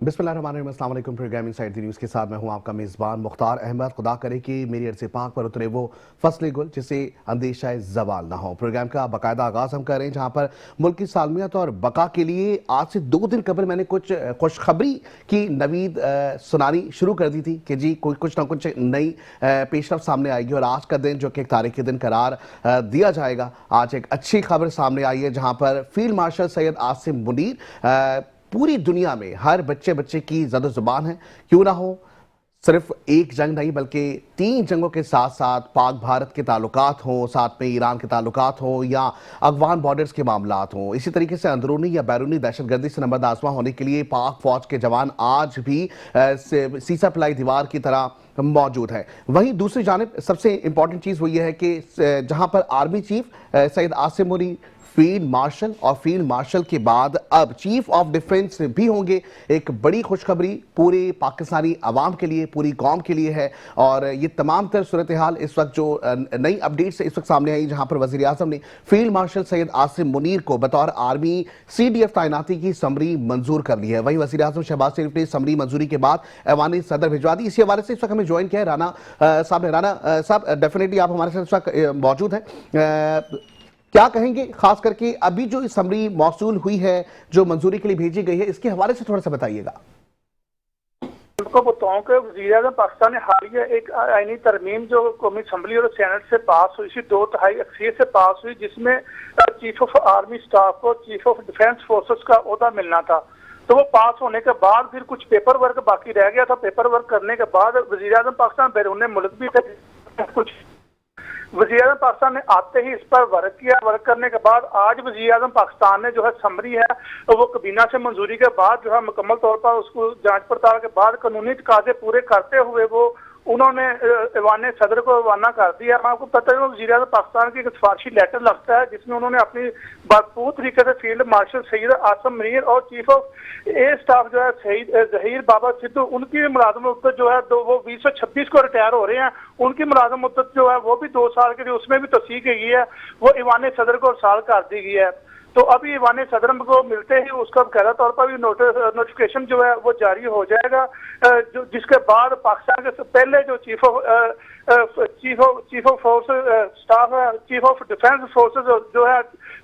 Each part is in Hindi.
बिस्मिल्लाहिर्रहमानिर्रहीम, अस्सलाम वालेकुम। प्रोग्राम इनसाइड द न्यूज़ के साथ मैं हूं आपका मेज़बान मुख्तार अहमद। खुदा करे कि मेरी अर्ज़ पाक पर उतरे वो फसले गुल जिसे अंदेशा ज़वाल ना हो। प्रोग्राम का बाकायदा आगाज़ हम कर रहे हैं जहां पर मुल्क की सालमियत और बका के लिए आज से 2 दिन कबल मैंने कुछ खुशखबरी की नवीद सुनानी शुरू कर दी थी कि जी कुछ ना कुछ नई पेशरफ सामने आएगी और आज का दिन जो कि एक तारीखी दिन करार दिया जाएगा। आज एक अच्छी खबर सामने आई है जहां पर फील्ड मार्शल सैयद आसिम मुनीर पूरी दुनिया में हर बच्चे बच्चे की ज़द ज़ुबान है। क्यों ना हो, सिर्फ एक जंग नहीं बल्कि 3 जंगों के साथ साथ पाक भारत के ताल्लुकात हों, साथ में ईरान के ताल्लुकात हों या अफगान बॉर्डर्स के मामलात हों, इसी तरीके से अंदरूनी या बैरूनी दहशतगर्दी से नंबर आसमां होने के लिए पाक फौज के जवान आज भी सीसा पिलाई दीवार की तरह मौजूद है। वहीं दूसरी जानिब सबसे इंपॉर्टेंट चीज़ वो ये है कि जहां पर army chief Syed Asim Munir field marshal और फील्ड मार्शल के बाद अब चीफ ऑफ डिफेंस भी होंगे। एक बड़ी खुशखबरी पूरे पाकिस्तानी अवाम के लिए, पूरी कौम के लिए है। और ये तमाम तर सूरत हाल इस वक्त जो नई अपडेट्स इस वक्त सामने आई जहां पर वजीर आजम ने फील्ड मार्शल सैयद आसिम मुनीर को बतौर आर्मी CDF तैनाती की समरी मंजूर कर ली है। वहीं वजीर आजम शहबाज शरीफ ने समरी मंजूरी के बाद ऐवान सदर भिजवा दी। इसी हवाले से इस वक्त हमें ज्वाइन किया है राना साहब ने। राना साहब, डेफिनेटली आप हमारे साथ इस वक्त मौजूद हैं। क्या कहेंगे खास करके अभी जो समरी मौसूल हुई है, जो मंजूरी के लिए भेजी गई है, इसके हवाले से थोड़ा सा बताइएगा। आपको बताऊं कि वज़ीर-ए-आज़म पाकिस्तान ने हालिया एक आईनी तरमीम जो कौमी असम्बली और सेनेट से पास हुई थी, 2/3 अक्सरियत से पास हुई, जिसमें चीफ ऑफ आर्मी स्टाफ को चीफ ऑफ डिफेंस फोर्सेस का ओहदा मिलना था। तो वो पास होने के बाद फिर कुछ पेपर वर्क बाकी रह गया था। पेपर वर्क करने के बाद वज़ीर-ए-आज़म पाकिस्तान बैरून मुल्क भी थे। कुछ वज़ीर-ए-आज़म पाकिस्तान ने आते ही इस पर वर्क किया। वर्क करने के बाद आज वज़ीर-ए-आज़म पाकिस्तान ने जो है समरी है वो काबीना से मंजूरी के बाद जो है मुकम्मल तौर पर उसको जांच पड़ताल के बाद कानूनी तकाजे पूरे करते हुए वो उन्होंने ऐवान सदर को रवाना कर दिया। आपको पता है वज़ीर-ए-आज़म पाकिस्तान की एक सिफारशी लेटर लगता है जिसमें उन्होंने अपनी भरपूर तरीके से फील्ड मार्शल सैयद आसिम मुनीर और चीफ ऑफ एयर स्टाफ जो है सईद जहीर बाबर सिद्धू, उनकी मुलाजम मुद्दत जो है वो 2026 को रिटायर हो रहे हैं। उनकी मुलाजम मुद्दत जो है वो भी 2 साल के लिए उसमें भी तोसीक गई है, वो ऐवान सदर को साल कर दी गई है। तो अभी ऐवान सदर को मिलते ही उसका बकायदा तौर पर भी नोटिफिकेशन जो है वो जारी हो जाएगा, जो जिसके बाद पाकिस्तान के पहले जो चीफ ऑफ फोर्स स्टाफ है, चीफ ऑफ डिफेंस फोर्सेस जो है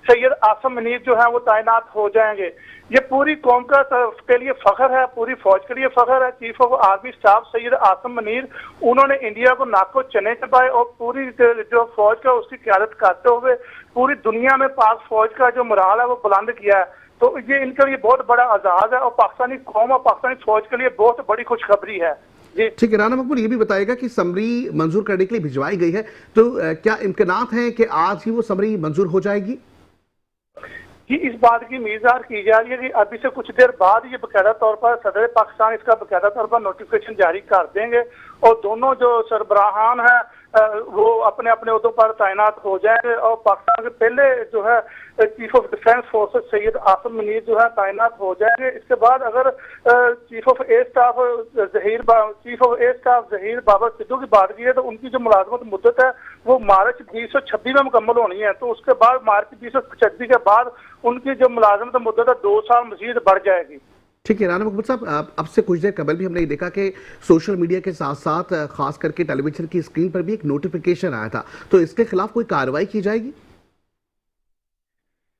सैयद आसिम मुनीर जो है वो तैनात हो जाएंगे। ये पूरी कौम का के लिए फख्र है, पूरी फौज के लिए फख्र है। Chief of army staff Syed Asim Munir, उन्होंने इंडिया को नाको चने चबाए और पूरी जो फौज का उसकी क़यादत करते हुए पूरी दुनिया में पाक फौज का जो मोराल है वो बुलंद किया है। तो ये इनके लिए बहुत बड़ा एजाज़ है और पाकिस्तानी कौम और पाकिस्तानी फौज के लिए बहुत बड़ी खुशखबरी है। ठीक है, राना मकबूल ये भी बताएगा कि समरी मंजूर करने के लिए भिजवाई गई है, तो क्या इम्कानात हैं कि आज ही वो समरी मंजूर हो जाएगी? कि इस बात की उम्मीद की जा रही है कि अभी से कुछ देर बाद ये बकायदा तौर पर सदर पाकिस्तान इसका बकायदा तौर पर नोटिफिकेशन जारी कर देंगे और दोनों जो सरबराहान हैं वो अपने अपने उहदों पर तैनात हो जाएंगे और पाकिस्तान के पहले जो है chief of defence forces Syed Asim Munir जो है तैनात हो जाएंगे। इसके बाद अगर chief of air staff Zaheer Babar Sidhu की बात की है तो उनकी जो मुलाजमत मुद्दत है वो मार्च 2026 में मुकम्मल होनी है। तो उसके बाद मार्च 2026 के बाद उनकी जो मुलाजमत मुद्दत है 2 साल मजीद बढ़ जाएगी। ठीक है राना मकबूल साहब, अब से कुछ देर कबल भी हमने देखा कि सोशल मीडिया के साथ साथ खास करके टेलीविजन की स्क्रीन पर भी एक नोटिफिकेशन आया था, तो इसके खिलाफ कोई कार्रवाई की जाएगी?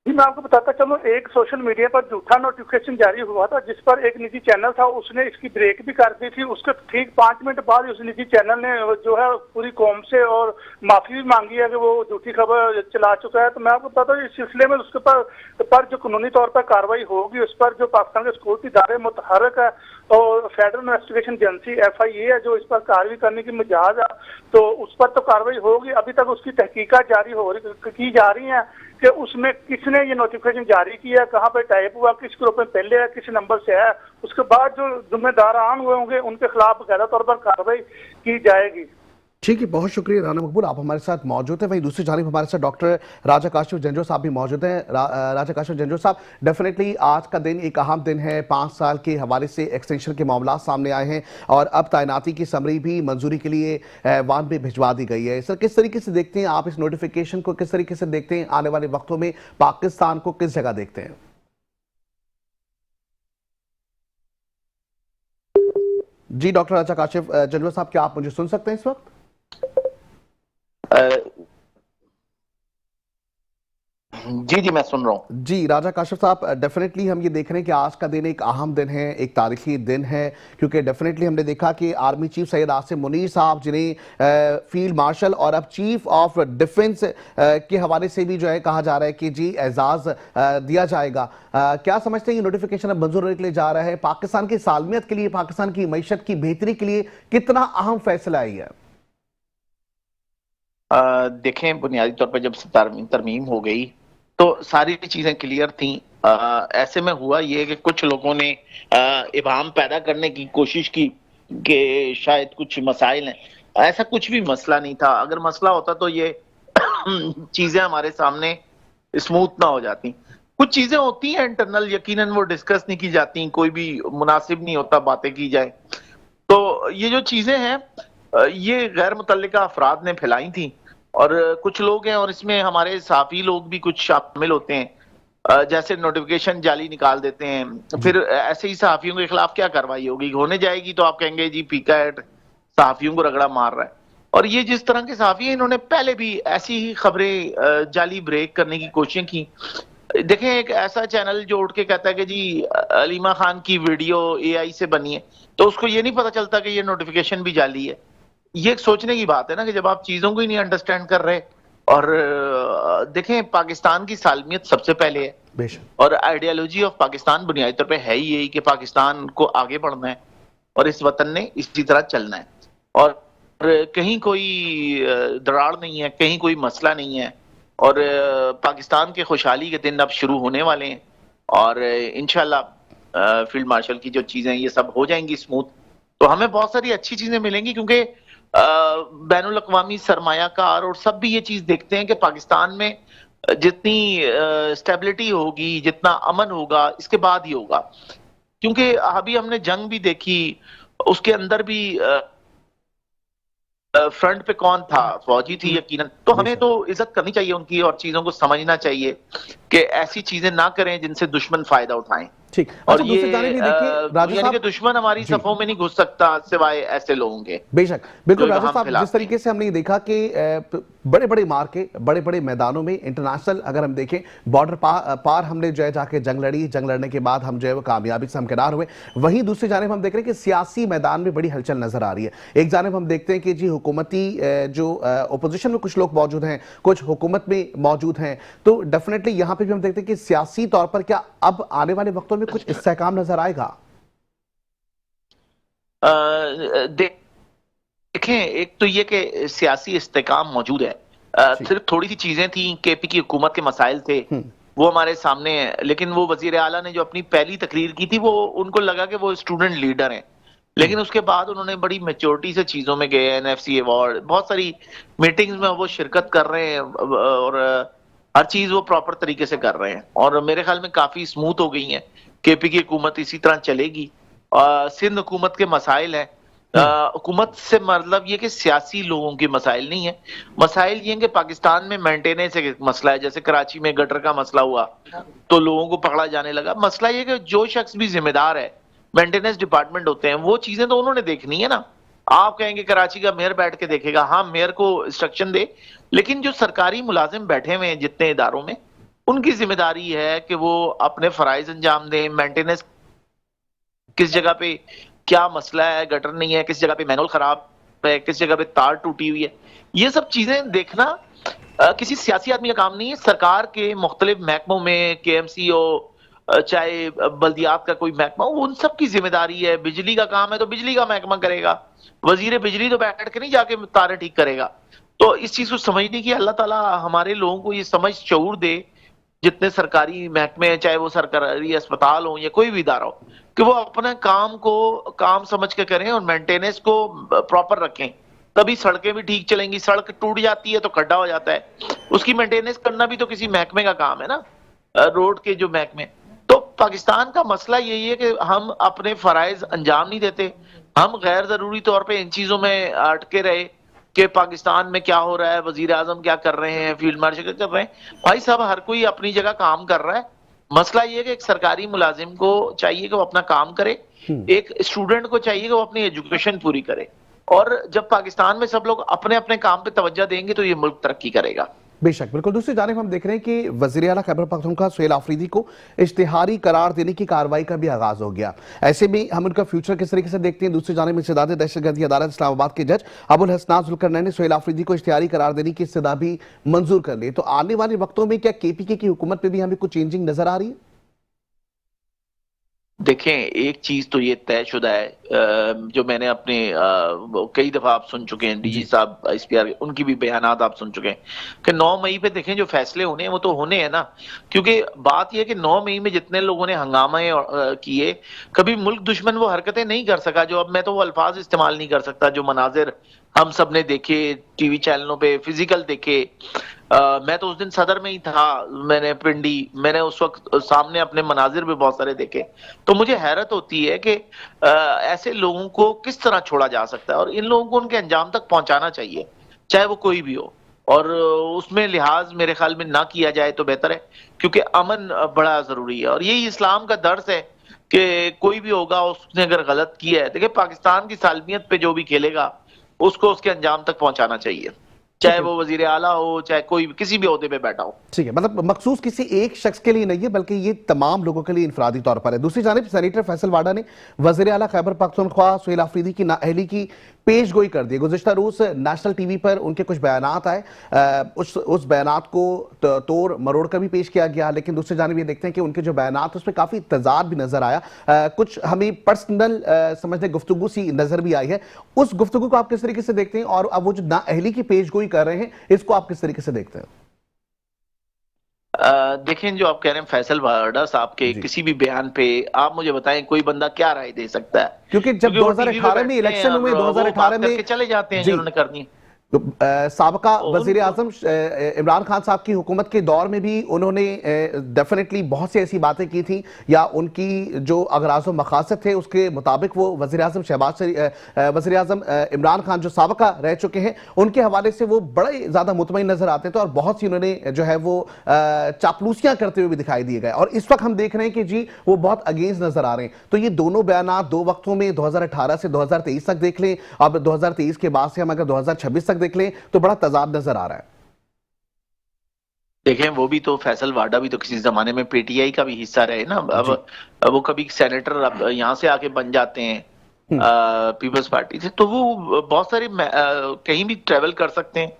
जी मैं आपको बताता चलूं, एक सोशल मीडिया पर झूठा नोटिफिकेशन जारी हुआ था जिस पर एक निजी चैनल था, उसने इसकी ब्रेक भी कर दी थी। उसके ठीक 5 मिनट बाद उस निजी चैनल ने जो है पूरी कौम से और माफी भी मांगी है कि वो झूठी खबर चला चुका है। तो मैं आपको बताता हूँ इस सिलसिले में उसके पर जो कानूनी तौर पर कार्रवाई होगी उस पर जो पाकिस्तान के सिक्योरिटी इदारे मुतहरक है और फेडरल इन्वेस्टिगेशन एजेंसी FIA है जो इस पर कार्रवाई करने की मिजाज है, तो उस पर तो कार्रवाई होगी। अभी तक उसकी तहकीकात की जा रही है कि उसमें किसने ये नोटिफिकेशन जारी किया, कहाँ पे टाइप हुआ, किस ग्रुप में पहले है, किस नंबर से है। उसके बाद जो जिम्मेदारान हुए होंगे उनके खिलाफ बकायदा तौर पर कार्रवाई की जाएगी। ठीक है, बहुत शुक्रिया राना मकबूल, आप हमारे साथ मौजूद हैं। वहीं दूसरी जानिब हमारे साथ डॉक्टर राजा काशिफ जंजो साहब भी मौजूद हैं। राजा काशिफ जंजो साहब, डेफिनेटली आज का दिन एक अहम दिन है। 5 साल के हवाले से एक्सटेंशन के मामला सामने आए हैं और अब तैनाती की समरी भी मंजूरी के लिए ऐवान में भिजवा दी गई है। सर, किस तरीके से देखते हैं आप इस नोटिफिकेशन को, किस तरीके से देखते हैं आने वाले वक्तों में पाकिस्तान को किस जगह देखते हैं? जी डॉक्टर राजा काशिफ जलवा साहब, क्या आप मुझे सुन सकते हैं इस वक्त? जी जी, मैं सुन रहा हूँ। जी राजा काशिफ साहब, डेफिनेटली हम ये देख रहे हैं कि आज का दिन एक अहम दिन है, एक तारीखी दिन है, क्योंकि डेफिनेटली हमने देखा कि आर्मी चीफ सैयद आसिम मुनीर साहब, जिन्हें फील्ड मार्शल और अब चीफ ऑफ डिफेंस के हवाले से भी जो है कहा जा रहा है कि जी एजाज दिया जाएगा। क्या समझते हैं ये नोटिफिकेशन अब मंजूर होने के लिए जा रहा है? पाकिस्तान की सालमियत के लिए, पाकिस्तान की मईशत की बेहतरी के लिए कितना अहम फैसला है ये? देखें, बुनियादी तौर पर जब तरमीम हो गई तो सारी चीजें क्लियर थी। ऐसे में हुआ ये कि कुछ लोगों ने इबाम पैदा करने की कोशिश की कि शायद कुछ मसाइल हैं। ऐसा कुछ भी मसला नहीं था। अगर मसला होता तो ये चीजें हमारे सामने स्मूथ ना हो जाती। कुछ चीजें होती हैं इंटरनल, यकीनन वो डिस्कस नहीं की जाती, कोई भी मुनासिब नहीं होता बातें की जाए। तो ये जो चीजें हैं ये गैर मुतल्लिका अफराद ने फैलाई थी और कुछ लोग हैं, और इसमें हमारे साफी लोग भी कुछ शामिल होते हैं। जैसे नोटिफिकेशन जाली निकाल देते हैं, फिर ऐसे ही सहाफियों के खिलाफ क्या कार्रवाई होगी, होने जाएगी तो आप कहेंगे जी पीका एट सहाफियों को रगड़ा मार रहा है। और ये जिस तरह के सहाफी हैं, इन्होंने पहले भी ऐसी ही खबरें जाली ब्रेक करने की कोशिश की। देखें, एक ऐसा चैनल जो उठ के कहता है कि जी अलीमा खान की वीडियो एआई से बनी है, तो उसको ये नहीं पता चलता कि ये नोटिफिकेशन भी जाली है। ये एक सोचने की बात है ना कि जब आप चीजों को ही नहीं अंडरस्टैंड कर रहे। और देखें, पाकिस्तान की सालमियत सबसे पहले है और आइडियोलॉजी ऑफ पाकिस्तान बुनियादी तौर पे है ही यही कि पाकिस्तान को आगे बढ़ना है और इस वतन ने इसी तरह चलना है। और कहीं कोई दरार नहीं है, कहीं कोई मसला नहीं है। और पाकिस्तान के खुशहाली के दिन अब शुरू होने वाले हैं और इंशाल्लाह फील्ड मार्शल की जो चीजें ये सब हो जाएंगी स्मूथ। तो हमें बहुत सारी अच्छी चीजें मिलेंगी, क्योंकि बैनुल अक़वामी सरमायाकार और सब भी ये चीज देखते हैं कि पाकिस्तान में जितनी स्टेबिलिटी होगी, जितना अमन होगा, इसके बाद ही होगा। क्योंकि अभी हमने जंग भी देखी, उसके अंदर भी फ्रंट पे कौन था, फौजी थी यकीनन। तो हमें तो इज्जत करनी चाहिए उनकी और चीजों को समझना चाहिए कि ऐसी चीजें ना करें जिनसे दुश्मन फायदा उठाएं। ठीक। और अच्छा, ये यानी कि दुश्मन हमारी सफों में नहीं घुस सकता सिवाय ऐसे लोगों के। बेशक, बिल्कुल राजा साहब, जिस तरीके से हमने देखा कि बड़े बड़े मार्के, बड़े बड़े मैदानों में इंटरनेशनल अगर हम देखें बॉर्डर पार हमने जो है जाके जंग लड़ी, जंग लड़ने के बाद हम जो है वो कामयाबी से हमकिनार हुए। वहीं दूसरी जानिब हम देख रहे हैं कि सियासी मैदान में बड़ी हलचल नजर आ रही है। एक जानिब हम देखते हैं कि जी हुकूमती जो ओपोजिशन में कुछ लोग मौजूद हैं, कुछ हुकूमत में मौजूद हैं, तो डेफिनेटली यहां पर भी हम देखते हैं कि सियासी तौर पर क्या अब आने वाले वक्तों में कुछ इस्तेहकाम नजर आएगा? देखें, एक तो ये कि सियासी इस्तेहकाम मौजूद है। सिर्फ थोड़ी सी चीजें थी, केपी की हुकूमत के मसाइल थे, वो हमारे सामने है। लेकिन वो वजीर आला ने जो अपनी पहली तकरीर की थी, वो उनको लगा कि वो स्टूडेंट लीडर हैं। लेकिन उसके बाद उन्होंने बड़ी मेच्योरिटी से चीजों में गए। एनएफसी अवार्ड, बहुत सारी मीटिंग्स में वो शिरकत कर रहे हैं और हर चीज वो प्रॉपर तरीके से कर रहे हैं और मेरे ख्याल में काफी स्मूथ हो गई है। केपी की हुकूमत इसी तरह चलेगी। सिंध हुकूमत के मसाइल हैं। हुकूमत से मतलब ये कि सियासी लोगों के मसाइल नहीं है। मसाइल ये हैं कि पाकिस्तान में मेंटेनेंस एक मसला है। जैसे कराची में गटर का मसला हुआ तो लोगों को पकड़ा जाने लगा। मसला ये कि जो शख्स भी जिम्मेदार है, मेंटेनेंस डिपार्टमेंट होते हैं, वो चीजें तो उन्होंने देखनी है ना। आप कहेंगे कराची का मेयर बैठ के देखेगा, हाँ मेयर को इंस्ट्रक्शन दे, लेकिन जो सरकारी मुलाजिम बैठे हुए हैं जितने इदारों में, उनकी जिम्मेदारी है कि वो अपने फराइज अंजाम दें। मेंटेनेंस किस जगह पे क्या मसला है, गटर नहीं है, किस जगह पे मैनुअल खराब है, किस जगह पे तार टूटी हुई है, ये सब चीजें देखना किसी सियासी आदमी का काम नहीं है। सरकार के मुख्तलिफ महकमों में KMCO, चाहे बल्दियात का कोई महकमा, उन सब की जिम्मेदारी है। बिजली का काम है तो बिजली का महकमा करेगा। वजीर बिजली तो बैठ के नहीं जाके तारे ठीक करेगा। तो इस चीज को समझने की अल्लाह ताला हमारे लोगों को ये समझ शऊर दे, जितने सरकारी महकमे हैं, चाहे वो सरकारी अस्पताल हो या कोई भी इदारा हो, कि वो अपने काम को काम समझ के करें और मेंटेनेंस को प्रॉपर रखें। तभी सड़कें भी ठीक चलेंगी। सड़क टूट जाती है तो खड्डा हो जाता है, उसकी मेंटेनेंस करना भी तो किसी महकमे का काम है ना, रोड के जो महकमे। तो पाकिस्तान का मसला यही है कि हम अपने फराइज अंजाम नहीं देते। हम गैर जरूरी तौर पे इन चीजों में अटके रहे कि पाकिस्तान में क्या हो रहा है, वजीर आजम क्या कर रहे हैं, फील्ड मार्शल क्या कर रहे हैं। भाई साहब, हर कोई अपनी जगह काम कर रहा है मसला ये है कि एक सरकारी मुलाजिम को चाहिए कि वो अपना काम करे, एक स्टूडेंट को चाहिए कि वो अपनी एजुकेशन पूरी करे। और जब पाकिस्तान में सब लोग अपने अपने काम पे तवज्जो देंगे तो ये मुल्क तरक्की करेगा। बेशक, बिल्कुल। दूसरी जानिब हम देख रहे हैं कि वज़ीर आला खैबर पख्तूनख्वा सुहेल आफरीदी को इश्तिहारी करार देने की कार्रवाई का भी आगाज हो गया। ऐसे में हम उनका फ्यूचर किस तरीके से देखते हैं? दूसरी जानिब इंसदाद दहशतगर्दी अदालत इस्लामाबाद के जज अबुल हसनात जुल्करनैन ने सुहेल आफरीदी को इश्तिहारी करार देने की इस्तदा भी मंजूर कर ली। तो आने वाले वक्तों में क्या KPK की हुकूमत में भी हमें कुछ चेंजिंग नजर आ रही है? देखें, एक चीज तो ये तयशुदा है, जो मैंने अपने कई दफा आप सुन चुके हैं, डीजी साहब ICPR उनकी भी बयानात आप सुन चुके हैं कि 9 मई पे देखें जो फैसले होने हैं वो तो होने हैं ना। क्योंकि बात यह है कि 9 मई में जितने लोगों ने हंगामे किए, कभी मुल्क दुश्मन वो हरकतें नहीं कर सका। जो अब मैं तो वो अल्फाज इस्तेमाल नहीं कर सकता जो मनाजिर हम सब ने देखे, टीवी चैनलों पे फिजिकल देखे। मैं तो उस दिन सदर में ही था, मैंने पिंडी, मैंने उस वक्त सामने अपने मनाजिर भी बहुत सारे देखे। तो मुझे हैरत होती है कि ऐसे लोगों को किस तरह छोड़ा जा सकता है, और इन लोगों को उनके अंजाम तक पहुंचाना चाहिए, चाहे वो कोई भी हो। और उसमें लिहाज मेरे ख्याल में ना किया जाए तो बेहतर है, क्योंकि अमन बड़ा जरूरी है। और यही इस्लाम का दर्स है कि कोई भी होगा, उसने अगर गलत किया है, देखिए पाकिस्तान की सालमियत पे जो भी खेलेगा उसको उसके अंजाम तक पहुंचाना चाहिए, चाहे वो वजीर आला हो, चाहे कोई किसी भी ओहदे पे बैठा हो। ठीक है, मतलब मखसूस किसी एक शख्स के लिए नहीं है, बल्कि ये तमाम लोगों के लिए इंफरादी तौर पर है। दूसरी जानिब सेनेटर फैसल वाडा ने वज़ीर आला खैबर पख्तूनख्वा सुहेल आफरीदी की नाअहली की पेशगोई कर दी। गुज़िश्ता रोज नेशनल TV पर उनके कुछ बयानात आए, उस बयानात को तोड़ मरोड़ कर भी पेश किया गया, लेकिन दूसरी जानिब ये देखते हैं कि उनके जो बयानात उसमें काफी तजाद भी नजर आया। कुछ हमें पर्सनल समझने गुफ्तगू सी नजर भी आई है। उस गुफ्तगू को आप किस तरीके से देखते हैं, और अब वो जो नाअहली की पेशगोई कर रहे हैं इसको आप किस तरीके से देखते हैं? देखें, जो आप कह रहे हैं फैसल वाडा साहब के किसी भी बयान पे आप मुझे बताएं कोई बंदा क्या राय दे सकता है? क्योंकि जब 2018 में इलेक्शन हुए, 2018 में चले जाते हैं जो उन्होंने करनी है। तो साबका वजीर आजम इमरान खान साहब की हुकूमत के दौर में भी उन्होंने डेफिनेटली बहुत सी ऐसी बातें की थी, या उनकी जो अगराज़ व मकासद थे उसके मुताबिक वो वजीर आजम वजीर आजम इमरान खान जो साबका रह चुके हैं उनके हवाले से वो बड़े ज़्यादा मुतमईन नजर आते थे, और बहुत सी उन्होंने जो है वो चापलूसियां करते हुए भी दिखाई दिए गए। और इस वक्त हम देख रहे हैं कि जी वो बहुत अगेंस्ट नजर आ रहे हैं। तो ये दोनों बयानात दो वक्तों में 2018 से 2023 तक देख लें, अब 2023 के बाद से हम अगर 2026 तक देख लें तो बड़ा तजाद नजर आ रहा है। देखें, वो भी तो फैसल वाडा भी तो किसी जमाने में PTI का भी हिस्सा रहे ना। अब वो कभी सेनेटर अब यहाँ से आके बन जाते हैं पीपल्स पार्टी से, तो वो बहुत सारे कहीं भी ट्रेवल कर सकते हैं।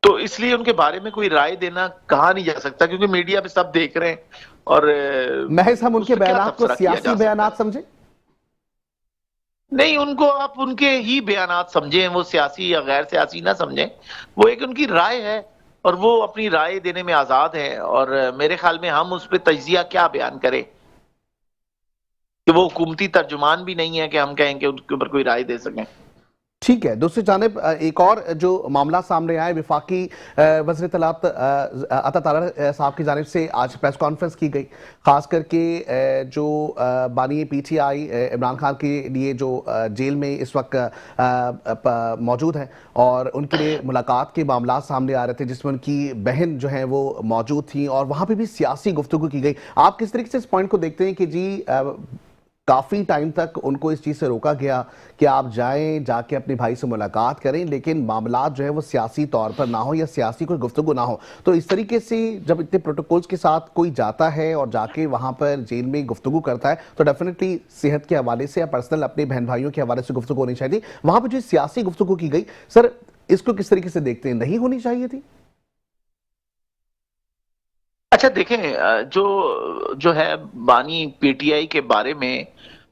तो इसलिए उनके बारे में कोई राय देना कहा नहीं जा सकता, क्योंकि मीडिया पे सब देख रहे हैं। और महज हम उनके बयानात को सियासी बयानात समझे? नहीं, उनको आप उनके ही बयानात समझें, वो सियासी या गैर सियासी ना समझें। वो एक उनकी राय है और वो अपनी राय देने में आजाद है। और मेरे ख्याल में हम उस पर तजिया क्या बयान करें कि वो हुकूमती तर्जुमान भी नहीं है कि हम कहें कि उनके ऊपर कोई राय दे सकें। ठीक है। दूसरी जानिब एक और जो मामला सामने आया, विफाकी वज़ीर इत्तलात अता तारड़ साहब की जानिब से आज प्रेस कॉन्फ्रेंस की गई, खास करके जो बानी PTI इमरान खान के लिए जो जेल में इस वक्त मौजूद हैं, और उनके लिए मुलाकात के मामला सामने आ रहे थे जिसमें उनकी बहन जो है वो मौजूद थी, और वहाँ पर भी सियासी गुफ्तगू की गई। आप किस तरीके से इस पॉइंट को देखते हैं कि जी काफ़ी टाइम तक उनको इस चीज़ से रोका गया कि आप जाएं, जाके अपने भाई से मुलाकात करें, लेकिन मामला जो है वो सियासी तौर पर ना हो या सियासी कोई गुफ्तगू ना हो। तो इस तरीके से जब इतने प्रोटोकॉल्स के साथ कोई जाता है और जाके वहाँ पर जेल में गुफ्तगू करता है, तो डेफिनेटली सेहत के हवाले से या पर्सनल अपने बहन भाइयों के हवाले से गुफ्तगू होनी चाहिए। वहाँ पर जो सियासी गुफ्तगू की गई, सर इसको किस तरीके से देखते हैं? नहीं होनी चाहिए थी? अच्छा, देखें, जो है बानी PTI के बारे में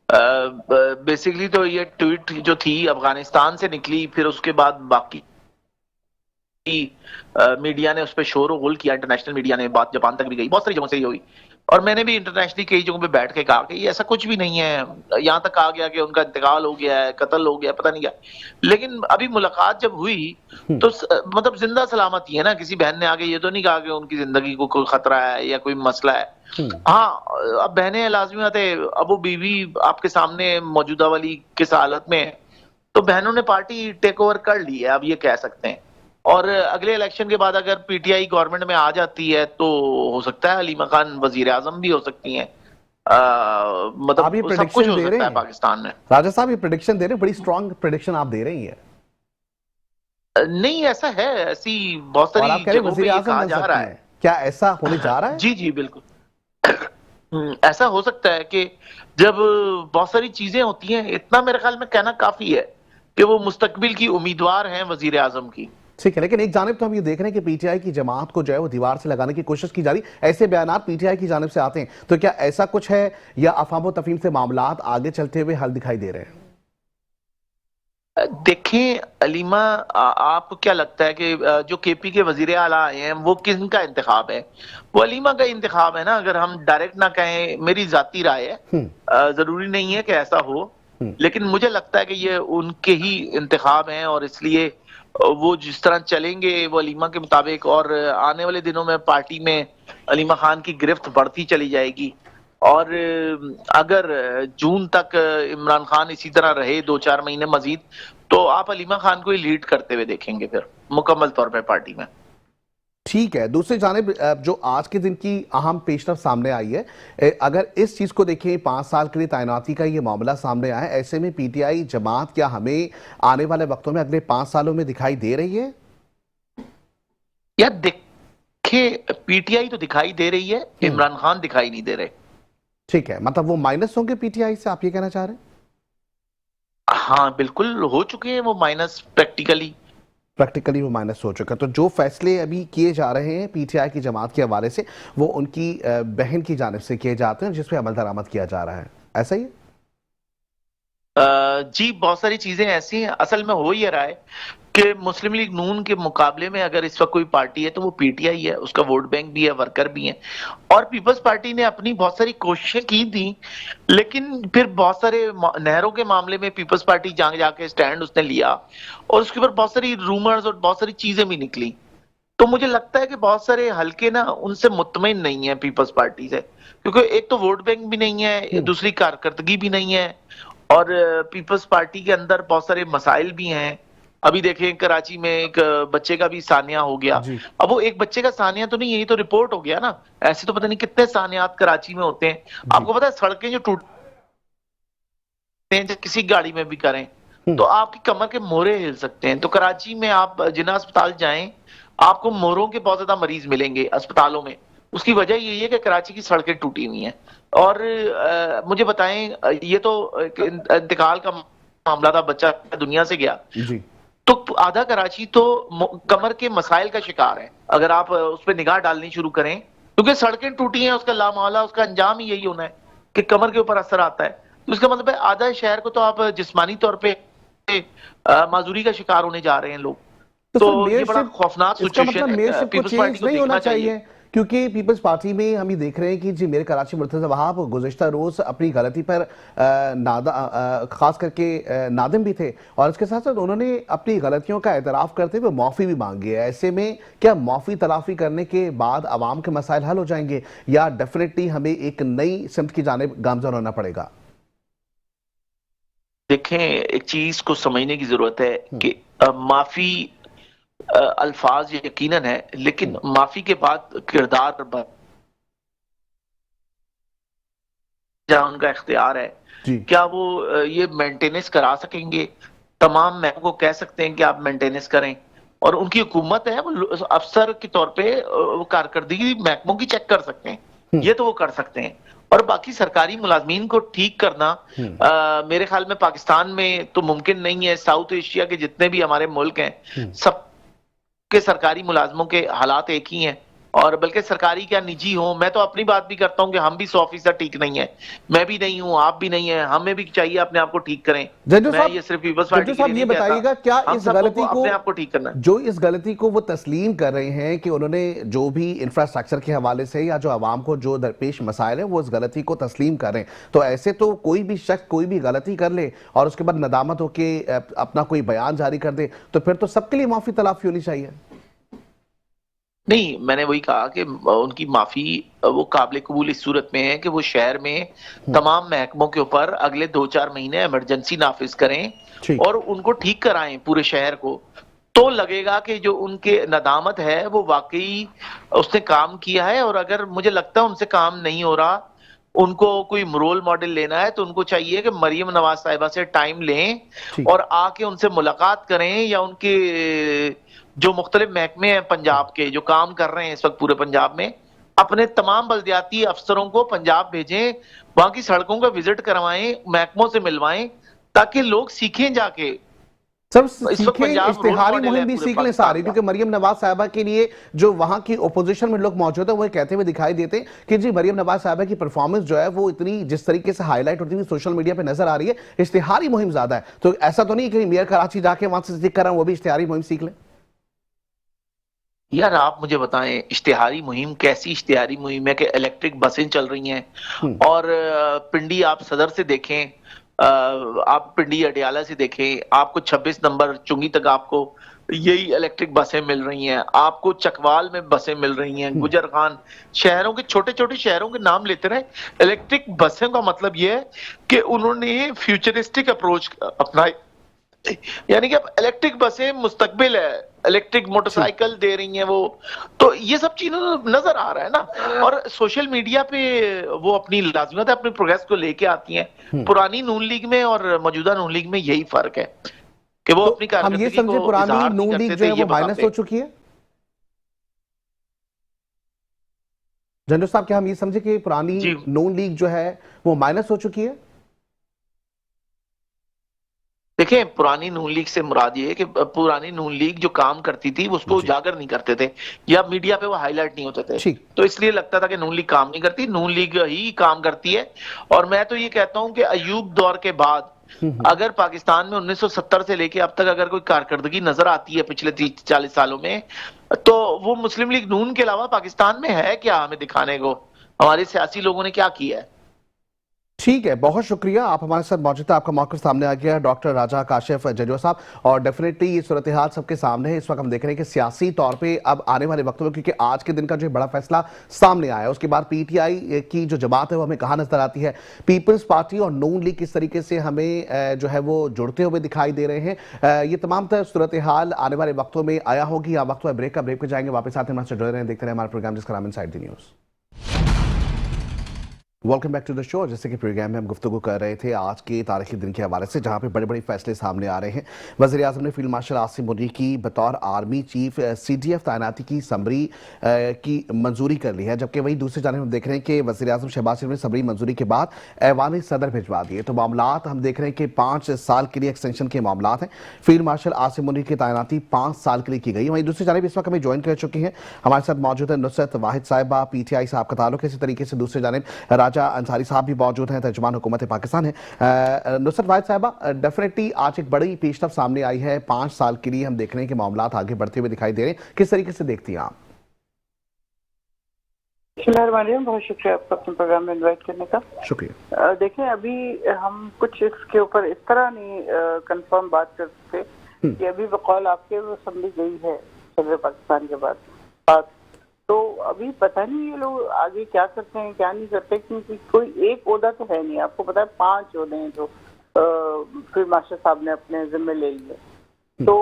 बेसिकली तो ये ट्वीट जो थी अफगानिस्तान से निकली, फिर उसके बाद बाकी मीडिया ने उस पर शोर और गुल किया, इंटरनेशनल मीडिया ने, बात जापान तक भी गई, बहुत सारी जगहों से ये हुई। और मैंने भी इंटरनेशनली कई जगहों पे बैठ के कहा कि ये ऐसा कुछ भी नहीं है। यहाँ तक आ गया कि उनका इंतकाल हो गया है, कत्ल हो गया, पता नहीं क्या। लेकिन अभी मुलाकात जब हुई तो मतलब जिंदा सलामती है ना। किसी बहन ने आगे ये तो नहीं कहा कि उनकी जिंदगी को कोई खतरा है या कोई मसला है। हाँ, अब बहनें लाजमी आते, अब वो बीवी आपके सामने मौजूदा वाली किस हालत में है, तो बहनों ने पार्टी टेक ओवर कर ली है, अब ये कह सकते हैं। और अगले इलेक्शन के बाद अगर पीटीआई गवर्नमेंट में आ जाती है तो हो सकता है हलीमा खान वजीर आजम भी हो सकती हैं। आप ये मतलब सब कुछ प्रेडिक्शन हो दे सकता रहे है हैं पाकिस्तान में। राजा साहब, ये प्रेडिक्शन दे रहे हैं, बड़ी स्ट्रांग प्रेडिक्शन आप दे रही हैं। नहीं, ऐसा है, ऐसी बहुत और आप सारी कह रहे हैं जगहों वजीर पे ये आजम कहा बन जा रहा सकती है। हैं, क्या ऐसा होने जा रहा है? जी जी बिल्कुल। ऐसा हो सकता है कि जब बहुत सारी चीजें होती हैं, इतना मेरे ख्याल में कहना काफी है कि वो मुस्तकबिल की उम्मीदवार हैं वजीर आजम की। ठीक है, लेकिन एक जानिब तो हम ये देख रहे हैं कि पीटीआई की जमात को जो है वो दीवार से लगाने की कोशिश की जा रही, ऐसे बयान पीटीआई की जानिब से आते हैं, तो क्या ऐसा कुछ है या अफवाह तफहीम से मामलात आगे चलते हुए हल दिखाई दे रहे हैं? देखें अलीमा, आपको क्या लगता है कि जो केपी के वजीर आला आए हैं वो किनका इंतखाब है? वो अलीमा का इंतखाब है ना। अगर हम डायरेक्ट ना कहें, मेरी जाती राय है, जरूरी नहीं है कि ऐसा हो, लेकिन मुझे लगता है कि ये उनके ही इंतखाब हैं और इसलिए वो जिस तरह चलेंगे वो अलीमा के मुताबिक, और आने वाले दिनों में पार्टी में अलीमा खान की गिरफ्त बढ़ती चली जाएगी। और अगर जून तक इमरान खान इसी तरह रहे 2-4 महीने मजीद, तो आप अलीमा खान को ही लीड करते हुए देखेंगे फिर मुकम्मल तौर पे पार्टी में। ठीक है, दूसरी जानिब जो आज के दिन की अहम पेशरफ सामने आई है, अगर इस चीज को देखें, 5 साल के लिए तैनाती का ये मामला सामने आया है, ऐसे में पीटीआई जमात क्या हमें आने वाले वक्तों में अगले 5 सालों में दिखाई दे रही है? या देखे, पीटीआई तो दिखाई दे रही है, इमरान खान दिखाई नहीं दे रहे। ठीक है, मतलब वो माइनस होंगे पीटीआई से, आप ये कहना चाह रहे हैं? हाँ बिल्कुल, हो चुके हैं वो माइनस प्रैक्टिकली वो माइनस हो चुका। तो जो फैसले अभी किए जा रहे हैं पीटीआई की जमात के हवाले से, वो उनकी बहन की जानिब से किए जाते हैं जिसपे अमल दरामद किया जा रहा है, ऐसा ही है? जी, बहुत सारी चीजें ऐसी हैं। असल में हो ये रहा है कि मुस्लिम लीग नून के मुकाबले में अगर इस वक्त कोई पार्टी है तो वो पीटीआई है। उसका वोट बैंक भी है, वर्कर भी है। और पीपल्स पार्टी ने अपनी बहुत सारी कोशिशें की थी, लेकिन फिर बहुत सारे नहरों के मामले में पीपल्स पार्टी जाके स्टैंड उसने लिया, और उसके ऊपर बहुत सारी रूमर्स और बहुत सारी चीजें भी निकली। तो मुझे लगता है कि बहुत सारे हल्के ना उनसे मुतमईन नहीं है पीपल्स पार्टी से, क्योंकि एक तो वोट बैंक भी नहीं है, दूसरी कारकर्दगी भी नहीं है, और पीपल्स पार्टी के अंदर बहुत सारे मसाइल भी हैं। अभी देखें, कराची में एक बच्चे का भी सानिया हो गया। अब वो एक बच्चे का सानिया तो नहीं, यही तो रिपोर्ट हो गया ना। ऐसे तो पता नहीं कितने सानियात कराची में होते हैं। आपको पता है, सड़कें जो टूटते हैं, जो किसी गाड़ी में भी करें तो आपकी कमर के मोहरे हिल सकते हैं। तो कराची में आप जिना अस्पताल जाएं, आपको मोहरों के बहुत ज्यादा मरीज मिलेंगे अस्पतालों में। उसकी वजह यही है कि कराची की सड़कें टूटी हुई हैं। और मुझे बताएं, ये तो इंतकाल का मामला था, बच्चा दुनिया से गया जी। तो आधा कराची तो कमर के मसाइल का शिकार है अगर आप उस पर निगाह डालनी शुरू करें, क्योंकि सड़कें टूटी हैं। उसका लामौला, उसका अंजाम ही यही होना है कि कमर के ऊपर असर आता है। तो इसका मतलब है आधा शहर को तो आप जिस्मानी तौर पे माजूरी का शिकार होने जा रहे हैं लोग। तो ये बड़ा खौफनाक सिचुएशन है। मेयरशिप को चेंज नहीं होना चाहिए, क्योंकि पीपल्स पार्टी में हम ये देख रहे हैं कि जी मेरे कराची मुर्तज़ा वहाब गुज़िश्ता रोज अपनी गलती पर खास करके नादिम भी थे, और इसके साथ साथ उन्होंने अपनी गलतियों का एतराफ़ करते हुए माफ़ी भी मांगी है। ऐसे में क्या माफ़ी तलाफ़ी करने के बाद आवाम के मसाइल हल हो जाएंगे, या डेफिनेटली हमें एक नई सिमत की जानिब गामज़न होना पड़ेगा? देखें, एक चीज को समझने की जरूरत है कि माफी अल्फाज यकीनन है, लेकिन माफी के बाद किरदार जहां उनका इख्तियार है, क्या वो ये मेंटेनेंस करा सकेंगे? तमाम महकमों को कह सकते हैं कि आप मेंटेनेंस करें, और उनकी हुकूमत है, वो अफसर के तौर पे कारकर्दगी महकमों की चेक कर सकते हैं, ये तो वो कर सकते हैं। और बाकी सरकारी मुलाजमीन को ठीक करना मेरे ख्याल में पाकिस्तान में तो मुमकिन नहीं है। साउथ एशिया के जितने भी हमारे मुल्क हैं, सब के सरकारी मुलाजमों के हालात एक ही हैं, और बल्कि सरकारी क्या निजी हो। मैं तो अपनी बात भी करता हूं कि हम भी 100% ठीक नहीं है। मैं भी नहीं हूं, आप भी नहीं है, हमें भी चाहिए अपने आप को ठीक करें। मैं ये सिर्फ पीपल्स पार्टी के लिए नहीं कहता। बताइएगा, क्या इस गलती को अपने आप को ठीक करना, जो इस गलती को वो तस्लीम कर रहे हैं कि उन्होंने जो भी इंफ्रास्ट्रक्चर के हवाले से या जो आवाम को जो दरपेश मसाइल है वो इस गलती को तस्लीम कर रहे हैं, तो ऐसे तो कोई भी शख्स कोई भी गलती कर ले और उसके बाद नदामत होके अपना कोई बयान जारी कर दे, तो फिर तो सबके लिए माफी तलाफी होनी चाहिए। नहीं, मैंने वही कहा कि उनकी माफी वो काबिल कबूल इस सूरत में है कि वो शहर में तमाम महकमों के ऊपर अगले 2-4 महीने इमरजेंसी नाफिज करें और उनको ठीक कराएं पूरे शहर को। तो लगेगा कि जो उनके नदामत है वो वाकई उसने काम किया है। और अगर मुझे लगता है उनसे काम नहीं हो रहा, उनको कोई रोल मॉडल लेना है, तो उनको चाहिए कि मरियम नवाज साहिबा से टाइम लें ठीक। और आके उनसे मुलाकात करें, या उनके जो मुख्तलिफ महकमे हैं पंजाब के जो काम कर रहे हैं इस वक्त पूरे पंजाब में, अपने तमाम बल्दियाती अफसरों को पंजाब भेजें, वहां की सड़कों का विजिट करवाएं, महकमों से मिलवाएं, ताकि लोग सीखें जाके। सब इस वक्त सीखें, पंजाब रोल इश्तिहारी मॉडल है मुहिम भी पूरे सीख लें पाकिस्तान सारी, का। क्योंकि मरियम नवाज साहिबा के लिए जो वहां की ओपोजिशन में लोग मौजूद है वो कहते हुए दिखाई देते हैं कि जी मरियम नवाज साहिबा की परफॉर्मेंस जो है वो इतनी जिस तरीके से हाईलाइट होती है सोशल मीडिया पे नजर आ रही है, इश्तिहारी मुहिम ज्यादा है। तो ऐसा तो नहीं कि मेयर कराची जाके वहां से सीख कर वो भी इश्तिहारी मुहिम सीख लें? यार आप मुझे बताएं, इश्तिहारी मुहिम कैसी इश्तिहारी मुहिम है कि इलेक्ट्रिक बसें चल रही हैं और पिंडी आप सदर से देखें, आप पिंडी अडियाला से देखें, आपको 26 नंबर चुंगी तक आपको यही इलेक्ट्रिक बसें मिल रही हैं, आपको चकवाल में बसें मिल रही हैं, गुजर खान, शहरों के छोटे छोटे शहरों के नाम लेते रहे। इलेक्ट्रिक बसें का मतलब यह है कि उन्होंने फ्यूचरिस्टिक अप्रोच अपनाई, यानी कि अब इलेक्ट्रिक बसें मुस्तकबिल है, इलेक्ट्रिक मोटरसाइकिल दे रही हैं वो। तो ये सब चीजें नजर आ रहा है ना। और सोशल मीडिया पे वो अपनी लाजमत है, अपनी प्रोग्रेस को लेके आती हैं। पुरानी नून लीग में और मौजूदा नून लीग में यही फर्क है कि वो अपनी तो हम ये कारकर्दगी समझे को पुरानी इजहार नहीं नून लीग करते जो थे, है ये वो माइनस बताते हो चुकी है? जनरल साहब, क्या हम ये समझे कि पुरानी जी। नून लीग जो है वो माइनस हो चुकी है? देखें, पुरानी नून लीग से मुराद ये है कि पुरानी नून लीग जो काम करती थी उसको जी। उजागर नहीं करते थे, या मीडिया पे वो हाईलाइट नहीं होते थे। ठीक। तो इसलिए लगता था कि नून लीग काम नहीं करती, नून लीग ही काम करती है। और मैं तो ये कहता हूं कि अयूब दौर के बाद अगर पाकिस्तान में 1970 से लेके अब तक अगर कोई कारकर्दगी नजर आती है पिछले 30-40 सालों में, तो वो मुस्लिम लीग नून के अलावा पाकिस्तान में है क्या हमें दिखाने को? हमारे सियासी लोगों ने क्या किया है? ठीक है, बहुत शुक्रिया, आप हमारे साथ मौजूद है, आपका मौक़िफ़ सामने आ गया डॉक्टर राजा काशिफ जजवा साहब। और डेफिनेटली ये सूरत हाल सबके सामने है। इस वक्त हम देख रहे हैं कि सियासी तौर पे अब आने वाले वक्तों में, क्योंकि आज के दिन का जो बड़ा फैसला सामने आया है, उसके बाद पीटीआई की जो जमात है वो हमें कहाँ नजर आती है, पीपल्स पार्टी और नून लीग किस तरीके से हमें जो है वो जुड़ते हुए दिखाई दे रहे हैं, ये तमाम तरह सूरत हाल आने वाले वक्तों में आया होगी। यहाँ वक्त ब्रेक का, ब्रेक पे जाएंगे, वापस आते हैं, हमारे जुड़े रहें, देखते रहे हमारा प्रोग्राम जिसका नाम inside the news. Welcome back to the show. जैसे कि प्रोग्राम में हम गुफ्तगू कर रहे थे आज के तारीखी दिन के हवाले से, जहां पे बड़े बड़े फैसले सामने आ रहे हैं। वज़ीर आज़म ने फील्ड मार्शल आसिम मुनीर की बतौर आर्मी चीफ CDF तैनाती की समरी की मंजूरी कर ली है, जबकि वहीं दूसरी जानिब हम देख रहे हैं कि वज़ीर आज़म शहबाज शरीफ ने समरी मंजूरी के बाद ऐवान सदर भिजवा दिए। तो मामलात हम देख रहे हैं कि 5 साल के लिए एक्सटेंशन के मामलात हैं। फील्ड मार्शल आसिम मुनीर की तैनाती 5 साल के लिए की गई। वहीं दूसरी जानिब इस वक्त हमें ज्वाइन कर चुकी हैं, हमारे साथ मौजूद है नुसरत वाहिद साहिबा, PTI साहब का ताल्लुक है। इसी तरीके से दूसरी जानिब राजा अंसारी साहब भी मौजूद हैं, तर्जुमान हुकूमत पाकिस्तान है। नुसरत वाहिद साहिबा, डेफिनेटली आज एक बड़ी पेशरफ सामने आई है। 5 साल के लिए हम देख रहे हैं कि मामलात आगे बढ़ते हुए दिखाई दे रहे हैं, किस तरीके से देखती हैं आप? बहुत शुक्रिया आपका अपने प्रोग्राम में इनवाइट करने का। शुक्रिया। देखें, अभी हम कुछ इसके ऊपर इस तरह नहीं कंफर्म बात कर सकते कि अभी बकौल आपके वो असेंबली गई है सदर पाकिस्तान के बाद, तो अभी पता नहीं ये लोग आगे क्या करते हैं क्या नहीं करते, क्योंकि कोई एक ओहदा तो है नहीं। आपको पता है 5 ओहदे हैं जो फील्ड मार्शल साहब ने अपने जिम्मे ले लिए। तो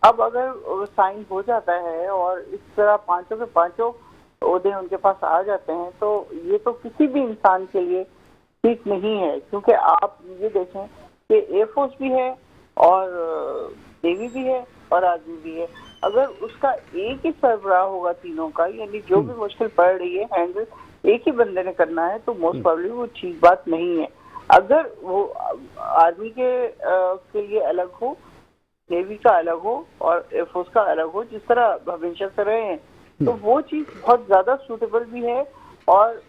अब अगर साइन हो जाता है और इस तरह 5 के 5 ओहदे उनके पास आ जाते हैं, तो ये तो किसी भी इंसान के लिए ठीक नहीं है। क्योंकि आप ये देखें कि एयरफोर्स भी है और नेवी भी है और आर्मी भी है। अगर उसका एक ही सरबराह होगा तीनों का, यानी जो भी मुश्किल पड़ रही है हैंडल एक ही बंदे ने करना है, तो मोस्ट प्रोबेबली वो ठीक बात नहीं है। अगर वो आर्मी के लिए अलग हो, नेवी का अलग हो और एयरफोर्स का अलग हो, जिस तरह हमेशा से रहे हैं, तो वो चीज बहुत ज्यादा सूटेबल भी है और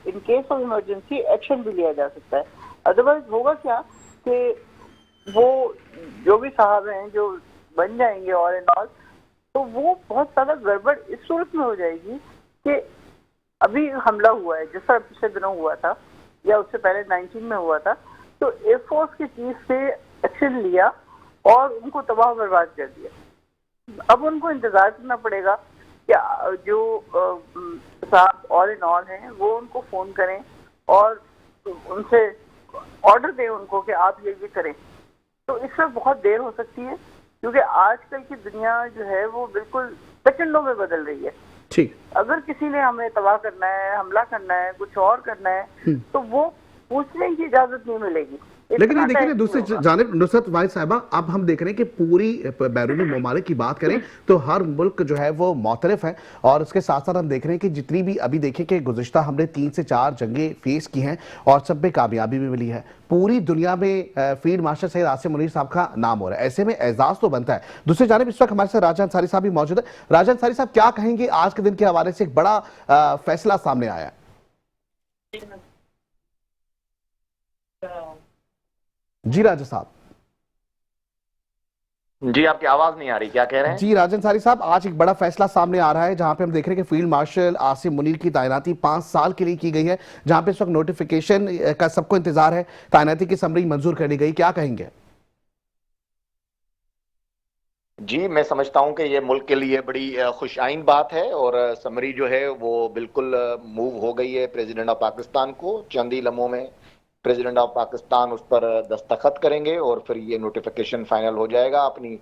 in case of emergency action भी लिया जा सकता है। अदरवाइज होगा क्या कि वो जो भी साहब हैं जो बन जाएंगे और एंड ऑल, तो वो बहुत ज्यादा गड़बड़ इस सूरत में हो जाएगी कि अभी हमला हुआ है जिस तरह पिछले दिनों हुआ था या उससे पहले 19 में हुआ था, तो एयरफोर्स की चीज से एक्शन लिया और उनको तबाह बर्बाद कर दिया। अब उनको इंतजार करना पड़ेगा कि जो साहब और एंड ऑल हैं वो उनको फोन करें और उनसे ऑर्डर दें उनको कि आप ये करें। तो इसमें बहुत देर हो सकती है, क्योंकि आजकल की दुनिया जो है वो बिल्कुल सेकंडों में बदल रही है। ठीक। अगर किसी ने हमें तबाह करना है, हमला करना है, कुछ और करना है, तो वो पूछने की इजाजत नहीं मिलेगी। लेकिन ये देखिए दूसरी जानिब नुसरत वाहिद साहिबा, अब हम देख रहे हैं कि पूरी बैरूनी ममालिक की बात करें तो हर मुल्क जो है वो मुतरफ है, और उसके साथ साथ हम देख रहे हैं कि जितनी भी अभी देखिए कि गुज़िश्ता हमने 3 से 4 जंगें फेस की हैं और सब में कामयाबी भी मिली है। पूरी दुनिया में फील्ड मार्शल सैयद आसिम मुनीर साहब का नाम हो रहा है, ऐसे में एजाज तो बनता है। दूसरी जानिब इस वक्त हमारे साथ राजा अंसारी साहब भी मौजूद है। राजा अंसारी साहब, क्या कहेंगे आज के दिन के हवाले से? एक बड़ा फैसला सामने आया है। जी राजा साहब। जी, आपकी आवाज नहीं आ रही, क्या कह रहे हैं? जी राजन सारी साहब, आज एक बड़ा फैसला सामने आ रहा है जहां पे हम देख रहे हैं कि फील्ड मार्शल आसिम मुनीर की तैनाती 5 साल के लिए की गई है, जहां पे इस वक्त नोटिफिकेशन का सबको इंतजार है, तैनाती की समरी मंजूर कर ली गई, क्या कहेंगे? जी, मैं समझता हूं कि ये मुल्क के लिए बड़ी खुशआइन बात है और समरी जो है वो बिल्कुल मूव हो गई है प्रेसिडेंट ऑफ पाकिस्तान को। चंद ही लम्हों में प्रेसिडेंट ऑफ पाकिस्तान उस पर दस्तखत करेंगे और फिर ये नोटिफिकेशन फाइनल हो जाएगा, अपनी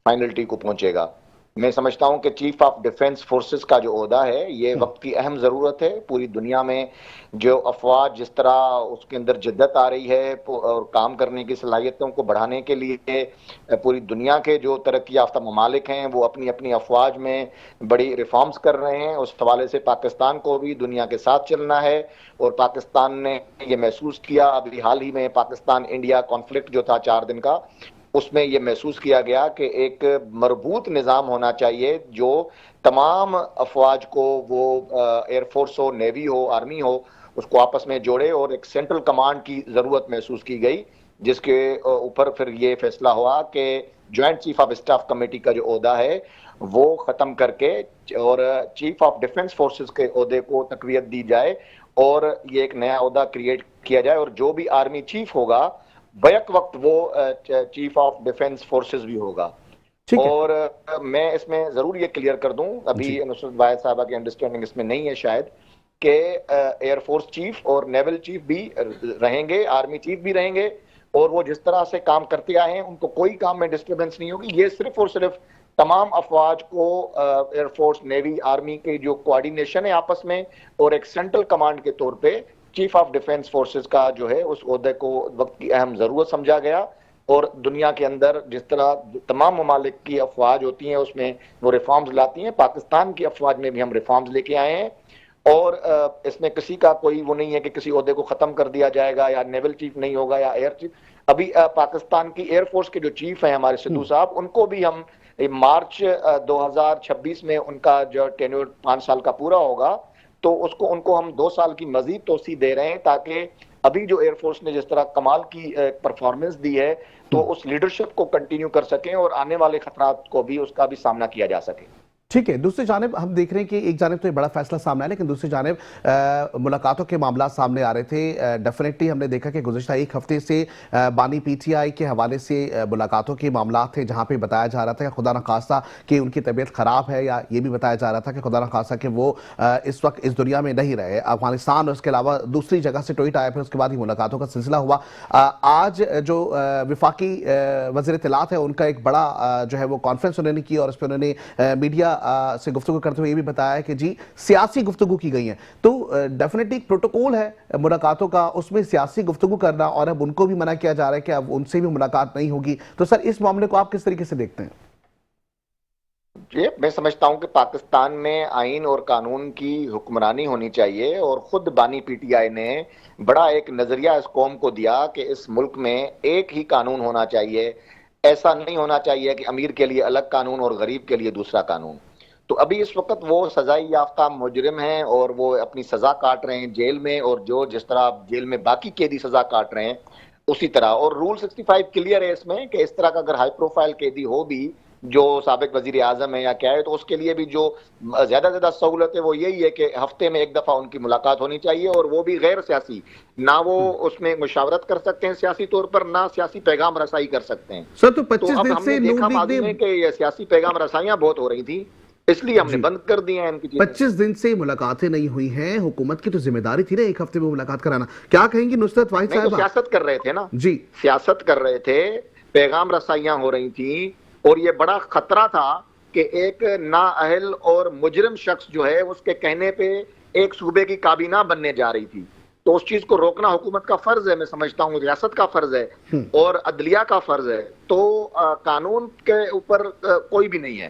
फाइनलिटी को पहुंचेगा। मैं समझता हूं कि चीफ ऑफ डिफेंस फोर्सेस का जो ओहदा है ये वक्त की अहम ज़रूरत है। पूरी दुनिया में जो अफवाज जिस तरह उसके अंदर जिद्दत आ रही है और काम करने की सलाहियतों को बढ़ाने के लिए पूरी दुनिया के जो तरक्की याफ्ता ममालिक हैं वो अपनी अपनी अफवाज में बड़ी रिफॉर्म्स कर रहे हैं। उस हवाले से पाकिस्तान को भी दुनिया के साथ चलना है और पाकिस्तान ने ये महसूस किया, अभी हाल ही में पाकिस्तान इंडिया कॉन्फ्लिक्ट जो था 4 दिन का, उसमें यह महसूस किया गया कि एक मरबूत निज़ाम होना चाहिए जो तमाम अफवाज को, वो एयरफोर्स हो, नेवी हो, आर्मी हो, उसको आपस में जोड़े और एक सेंट्रल कमांड की ज़रूरत महसूस की गई, जिसके ऊपर फिर ये फैसला हुआ कि joint chief of staff committee का जो ओहदा है वो ख़त्म करके और चीफ ऑफ डिफेंस फोर्सेस के ओहदे को तकवीत दी जाए और ये एक नया ओहदा क्रिएट किया जाए और जो भी आर्मी चीफ होगा बैक वक्त वो चीफ ऑफ डिफेंस फोर्सेस भी होगा। और मैं इसमें जरूर ये क्लियर कर दूं, अभी नुसरत वाहिद साहबा की अंडरस्टैंडिंग इसमें नहीं है शायद, कि एयरफोर्स चीफ और नेवल चीफ भी रहेंगे, आर्मी चीफ भी रहेंगे और वो जिस तरह से काम करते आए हैं उनको कोई काम में डिस्टर्बेंस नहीं होगी। ये सिर्फ और सिर्फ तमाम अफवाज को एयरफोर्स, नेवी, आर्मी के जो कोऑर्डिनेशन है आपस में और एक सेंट्रल कमांड के तौर पे चीफ ऑफ डिफेंस फोर्सेस का जो है उस ओहदे को वक्त की अहम जरूरत समझा गया। और दुनिया के अंदर जिस तरह तमाम ममालिक की अफवाज होती हैं उसमें वो रिफॉर्म्स लाती हैं, पाकिस्तान की अफवाज में भी हम रिफॉर्म्स लेके आए हैं और इसमें किसी का कोई वो नहीं है कि किसी ओहदे को खत्म कर दिया जाएगा या नेवल चीफ नहीं होगा या एयर चीफ। अभी पाकिस्तान की एयरफोर्स के जो चीफ हैं हमारे सिद्धू साहब, उनको भी हम मार्च 2026 में उनका जो टेन्योर 5 साल का पूरा होगा तो उनको हम 2 साल की मजीद तोसी दे रहे हैं ताकि अभी जो एयरफोर्स ने जिस तरह कमाल की परफॉर्मेंस दी है तो उस लीडरशिप को कंटिन्यू कर सकें और आने वाले खतरात को भी उसका भी सामना किया जा सके। ठीक है। दूसरी जानिब हम देख रहे हैं कि एक जानिब तो ये बड़ा फैसला सामने आया, लेकिन दूसरी जानिब मुलाकातों के मामला सामने आ रहे थे। डेफिनेटली हमने देखा कि गुज़िश्ता 1 हफ्ते से बानी पीटीआई के हवाले से मुलाकातों के मामला थे जहां पे बताया जा रहा था कि खुदा न खास्ता कि उनकी तबीयत ख़राब है, या ये भी बताया जा रहा था कि खुदा न खास्ता कि वो इस वक्त इस दुनिया में नहीं रहे, अफगानिस्तान और उसके अलावा दूसरी जगह से ट्वीट आया, फिर उसके बाद ही मुलाकातों का सिलसिला हुआ। आज जो विफाकी वज़ीर इत्तलात है उनका एक बड़ा जो है वो कॉन्फ्रेंस उन्होंने की और उस पर उन्होंने मीडिया से गुफ्तगू करते हुए ये भी बताया कि जी सियासी गुफ्तगू की गई है। तो डेफिनेटली एक प्रोटोकॉल है मुलाकातों का, उसमें सियासी गुफ्तगू करना और अब उनको भी मना किया जा रहा है कि अब उनसे भी मुलाकात नहीं होगी। तो सर इस मामले को आप किस तरीके से देखते हैं? जी, मैं समझता हूं कि पाकिस्तान में आइन और कानून की हुक्मरानी होनी चाहिए और खुद बानी पीटीआई ने बड़ा एक नजरिया इस कौम को दिया कि इस मुल्क में एक ही कानून होना चाहिए, ऐसा नहीं होना चाहिए कि अमीर के लिए अलग कानून और गरीब के लिए दूसरा कानून। तो अभी इस वक्त वो सजाई याफ्ता मुजरिम हैं और वो अपनी सजा काट रहे हैं जेल में, और जो जिस तरह जेल में बाकी कैदी सजा काट रहे हैं उसी तरह। और रूल 65 क्लियर है इसमें कि इस तरह का अगर हाई प्रोफाइल कैदी हो भी जो साबिक वजीर आजम है या क्या है, तो उसके लिए भी जो ज्यादा से ज्यादा सहूलत है वो यही है कि हफ्ते में 1 दफा उनकी मुलाकात होनी चाहिए और वो भी गैर सियासी, ना वो उसमें मुशावरत कर सकते हैं सियासी तौर पर, ना सियासी पैगाम रसाई कर सकते हैं। सर तो 25 दिन से देखा माजी में कि ये सियासी पैगाम रसाइयां बहुत हो रही थी, इसलिए हमने बंद कर दिए हैं इनकी चीजें। 25 दिन से मुलाकातें नहीं हुई हैं, हुकूमत की तो जिम्मेदारी थी ना 1 हफ्ते में मुलाकात कराना। क्या कहेंगी नुसरत वाहिद साहब? सियासत कर रहे थे ना जी, सियासत कर रहे थे, पैगाम रसाइयां हो रही थी, और ये बड़ा खतरा था कि एक नाअहल और मुजरिम शख्स जो है उसके कहने पे एक सूबे की काबीना बनने जा रही थी। तो उस चीज को रोकना हुकूमत का फर्ज है, मैं समझता हूँ रियासत का फर्ज है और अदलिया का फर्ज है। तो कानून के ऊपर कोई भी नहीं है।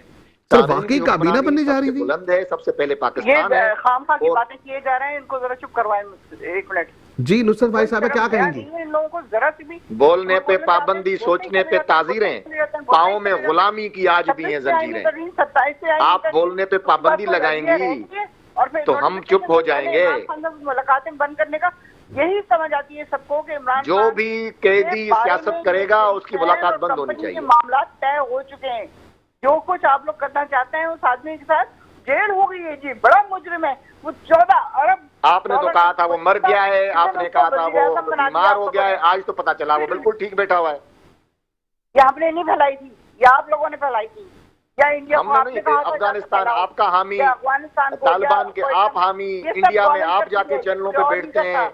सर वाकई काबीना बनने जा रही थी? बुलंद है, सबसे पहले पाकिस्तान है। ये खामखा की बातें किए जा रहे हैं, इनको जरा चुप करवाएं 1 मिनट। जी नुसरत भाई साहब क्या कहेंगी? इन लोगों को जरा सी भी बोलने पे पाबंदी, सोचने पे ताजीरें, पाँव में गुलामी की आज भी हैं जंजीरें। आप बोलने पे पाबंदी लगाएंगी तो हम चुप हो जाएंगे। मुलाकातें बंद करने का यही समझ आती है सबको कि इमरान जो भी कैदी सियासत करेगा उसकी मुलाकात बंद होनी चाहिए। मामला तय हो चुके हैं। जो कुछ आप लोग करना चाहते हैं उस आदमी के साथ जेल हो गई है जी, बड़ा मुजरिम है वो। 14 अरब आपने तो कहा था वो मर गया है, आपने कहा था वो बीमार हो गया है, आज तो पता चला वो बिल्कुल ठीक बैठा हुआ है। ये आपने नहीं फैलाई थी, या आप लोगों ने फैलाई थी, या इंडिया को आपने कहा था अफगानिस्तान आपका हामी, अफगानिस्तान तालिबान के आप हामी, इंडिया में आप जाके चैनलों पे बैठते हैं,